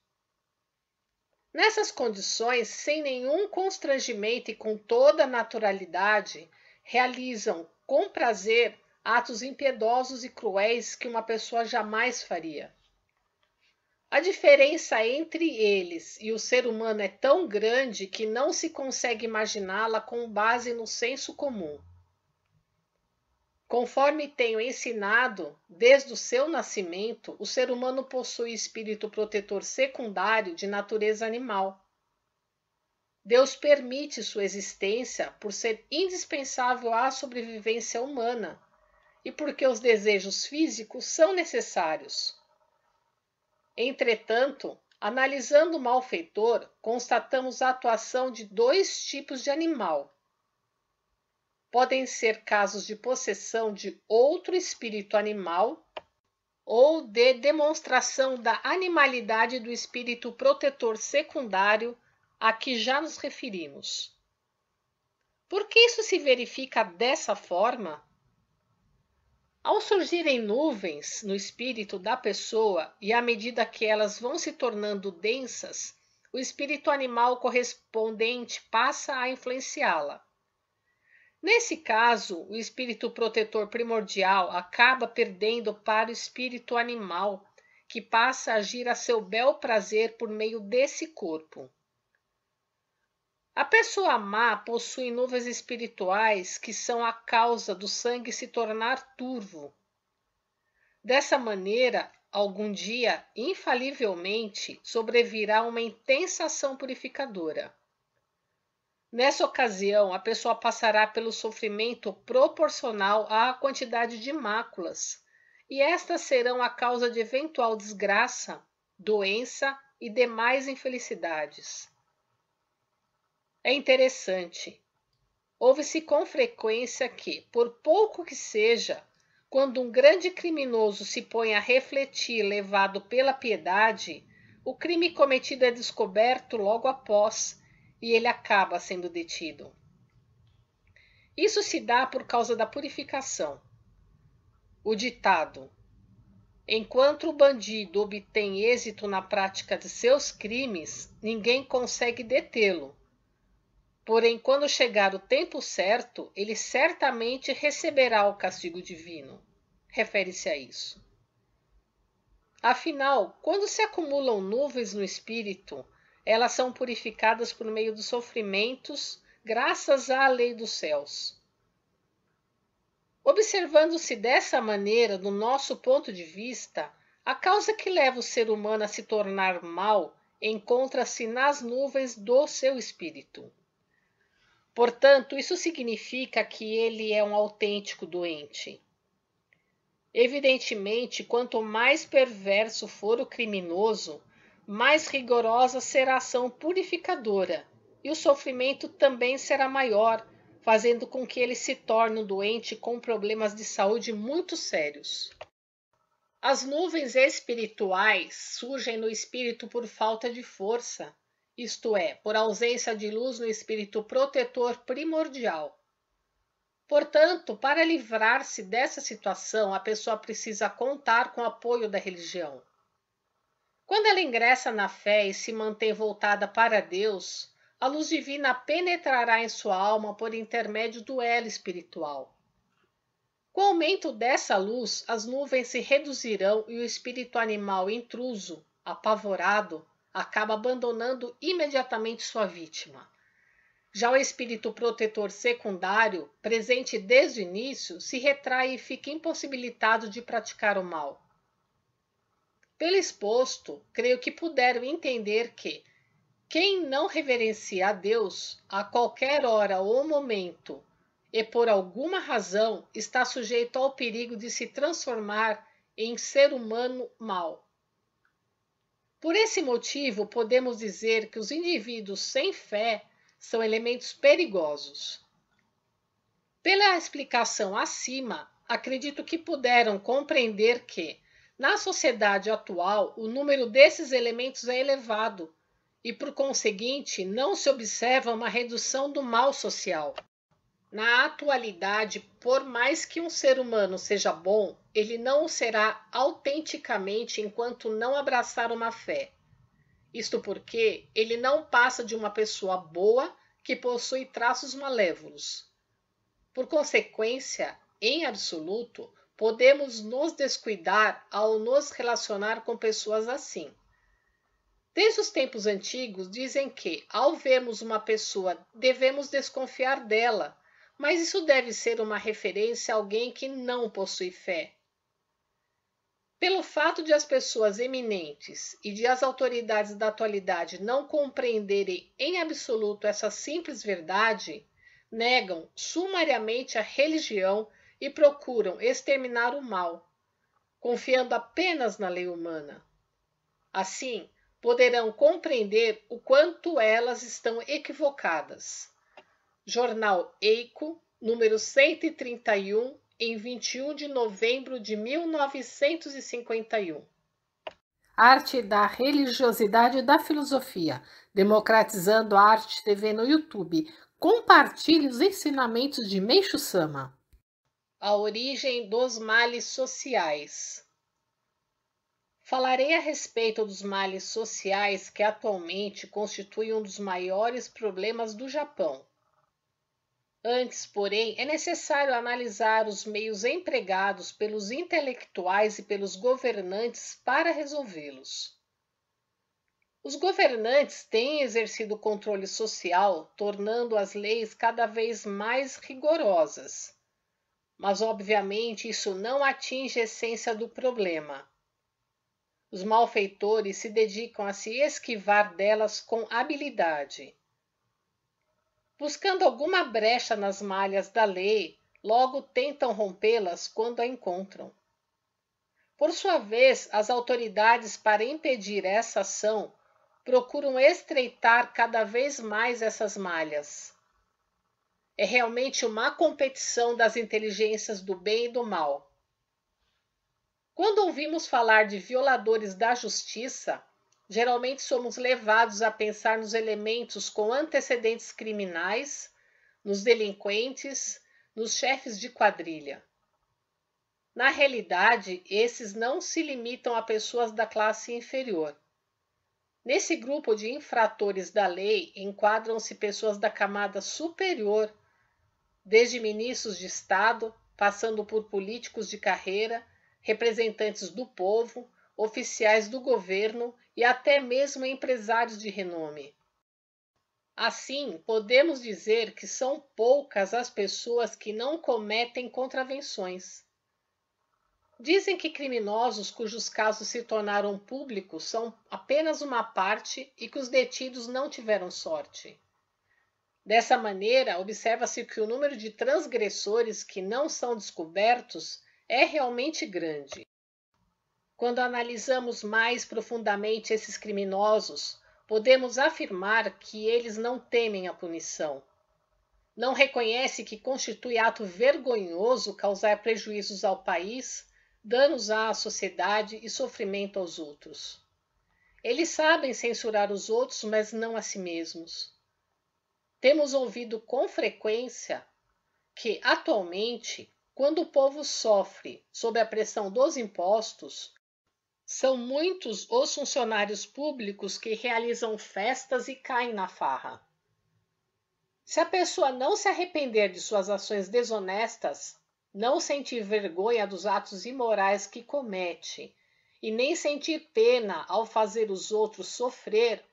Nessas condições, sem nenhum constrangimento e com toda a naturalidade, realizam com prazer atos impiedosos e cruéis que uma pessoa jamais faria. A diferença entre eles e o ser humano é tão grande que não se consegue imaginá-la com base no senso comum. Conforme tenho ensinado, desde o seu nascimento, o ser humano possui espírito protetor secundário de natureza animal. Deus permite sua existência por ser indispensável à sobrevivência humana e porque os desejos físicos são necessários. Entretanto, analisando o malfeitor, constatamos a atuação de dois tipos de animal. Podem ser casos de possessão de outro espírito animal ou de demonstração da animalidade do espírito protetor secundário a que já nos referimos. Por que isso se verifica dessa forma? Ao surgirem nuvens no espírito da pessoa e à medida que elas vão se tornando densas, o espírito animal correspondente passa a influenciá-la. Nesse caso, o espírito protetor primordial acaba perdendo para o espírito animal, que passa a agir a seu bel prazer por meio desse corpo. A pessoa má possui nuvens espirituais que são a causa do sangue se tornar turvo. Dessa maneira, algum dia, infalivelmente, sobrevirá uma intensa ação purificadora. Nessa ocasião, a pessoa passará pelo sofrimento proporcional à quantidade de máculas, e estas serão a causa de eventual desgraça, doença e demais infelicidades. É interessante. Ouve-se com frequência que, por pouco que seja, quando um grande criminoso se põe a refletir levado pela piedade, o crime cometido é descoberto logo após e ele acaba sendo detido. Isso se dá por causa da purificação. O ditado: enquanto o bandido obtém êxito na prática de seus crimes, ninguém consegue detê-lo. Porém, quando chegar o tempo certo, ele certamente receberá o castigo divino. Refere-se a isso. Afinal, quando se acumulam nuvens no espírito, elas são purificadas por meio dos sofrimentos, graças à lei dos céus. Observando-se dessa maneira, do nosso ponto de vista, a causa que leva o ser humano a se tornar mau encontra-se nas nuvens do seu espírito. Portanto, isso significa que ele é um autêntico doente. Evidentemente, quanto mais perverso for o criminoso, mais rigorosa será a ação purificadora, e o sofrimento também será maior, fazendo com que ele se torne um doente com problemas de saúde muito sérios. As nuvens espirituais surgem no espírito por falta de força, isto é, por ausência de luz no espírito protetor primordial. Portanto, para livrar-se dessa situação, a pessoa precisa contar com o apoio da religião. Quando ela ingressa na fé e se mantém voltada para Deus, a luz divina penetrará em sua alma por intermédio do elo espiritual. Com o aumento dessa luz, as nuvens se reduzirão e o espírito animal intruso, apavorado, acaba abandonando imediatamente sua vítima. Já o espírito protetor secundário, presente desde o início, se retrai e fica impossibilitado de praticar o mal. Pelo exposto, creio que puderam entender que quem não reverencia a Deus a qualquer hora ou momento e por alguma razão está sujeito ao perigo de se transformar em ser humano mau. Por esse motivo, podemos dizer que os indivíduos sem fé são elementos perigosos. Pela explicação acima, acredito que puderam compreender que, na sociedade atual, o número desses elementos é elevado e, por conseguinte, não se observa uma redução do mal social. Na atualidade, por mais que um ser humano seja bom, ele não o será autenticamente enquanto não abraçar uma fé. Isto porque ele não passa de uma pessoa boa que possui traços malévolos. Por consequência, em absoluto, podemos nos descuidar ao nos relacionar com pessoas assim. Desde os tempos antigos, dizem que, ao vermos uma pessoa, devemos desconfiar dela, mas isso deve ser uma referência a alguém que não possui fé. Pelo fato de as pessoas eminentes e de as autoridades da atualidade não compreenderem em absoluto essa simples verdade, negam sumariamente a religião e procuram exterminar o mal, confiando apenas na lei humana. Assim, poderão compreender o quanto elas estão equivocadas. Jornal Eico, número 131, em 21 de novembro de 1951. Arte da religiosidade e da filosofia, democratizando a arte TV no YouTube. Compartilhe os ensinamentos de Meishu Sama. A origem dos males sociais. Falarei a respeito dos males sociais que atualmente constituem um dos maiores problemas do Japão. Antes, porém, é necessário analisar os meios empregados pelos intelectuais e pelos governantes para resolvê-los. Os governantes têm exercido o controle social, tornando as leis cada vez mais rigorosas. Mas, obviamente, isso não atinge a essência do problema. Os malfeitores se dedicam a se esquivar delas com habilidade. Buscando alguma brecha nas malhas da lei, logo tentam rompê-las quando a encontram. Por sua vez, as autoridades, para impedir essa ação, procuram estreitar cada vez mais essas malhas. É realmente uma competição das inteligências do bem e do mal. Quando ouvimos falar de violadores da justiça, geralmente somos levados a pensar nos elementos com antecedentes criminais, nos delinquentes, nos chefes de quadrilha. Na realidade, esses não se limitam a pessoas da classe inferior. Nesse grupo de infratores da lei enquadram-se pessoas da camada superior, desde ministros de Estado, passando por políticos de carreira, representantes do povo, oficiais do governo e até mesmo empresários de renome. Assim, podemos dizer que são poucas as pessoas que não cometem contravenções. Dizem que criminosos cujos casos se tornaram públicos são apenas uma parte e que os detidos não tiveram sorte. Dessa maneira, observa-se que o número de transgressores que não são descobertos é realmente grande. Quando analisamos mais profundamente esses criminosos, podemos afirmar que eles não temem a punição. Não reconhecem que constitui ato vergonhoso causar prejuízos ao país, danos à sociedade e sofrimento aos outros. Eles sabem censurar os outros, mas não a si mesmos. Temos ouvido com frequência que, atualmente, quando o povo sofre sob a pressão dos impostos, São muitos os funcionários públicos que realizam festas e caem na farra. Se a pessoa não se arrepender de suas ações desonestas, não sentir vergonha dos atos imorais que comete e nem sentir pena ao fazer os outros sofrer,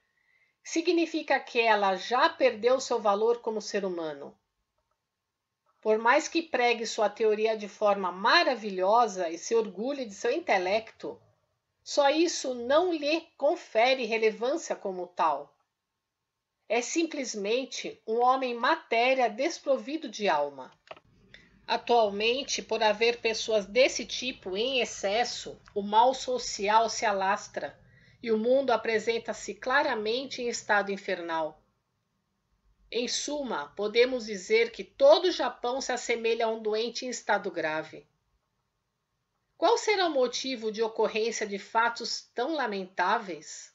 significa que ela já perdeu seu valor como ser humano. Por mais que pregue sua teoria de forma maravilhosa e se orgulhe de seu intelecto, só isso não lhe confere relevância como tal. É simplesmente um homem matéria desprovido de alma. Atualmente, por haver pessoas desse tipo em excesso, o mal social se alastra e o mundo apresenta-se claramente em estado infernal. Em suma, podemos dizer que todo o Japão se assemelha a um doente em estado grave. Qual será o motivo de ocorrência de fatos tão lamentáveis?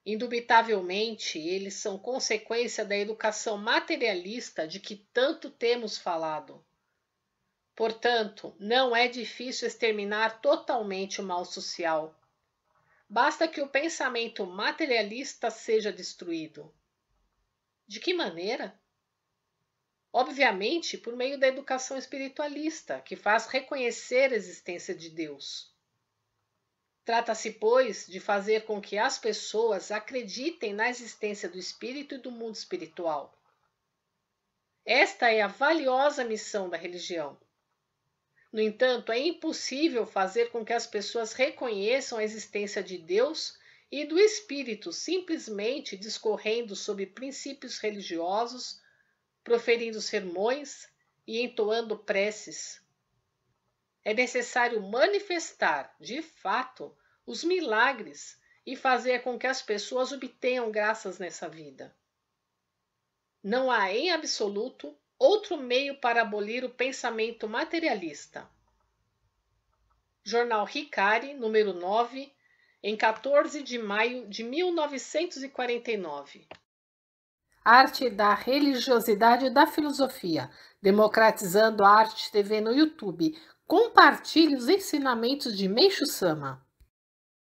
Indubitavelmente, eles são consequência da educação materialista de que tanto temos falado. Portanto, não é difícil exterminar totalmente o mal social. Basta que o pensamento materialista seja destruído. De que maneira? Obviamente, por meio da educação espiritualista, que faz reconhecer a existência de Deus. Trata-se, pois, de fazer com que as pessoas acreditem na existência do espírito e do mundo espiritual. Esta é a valiosa missão da religião. No entanto, é impossível fazer com que as pessoas reconheçam a existência de Deus e do espírito simplesmente discorrendo sobre princípios religiosos, proferindo sermões e entoando preces. É necessário manifestar, de fato, os milagres e fazer com que as pessoas obtenham graças nessa vida. Não há, em absoluto, outro meio para abolir o pensamento materialista. Jornal Hikari, número 9, em 14 de maio de 1949. Arte da religiosidade e da filosofia, democratizando a arte TV no YouTube. Compartilhe os ensinamentos de Meishu Sama.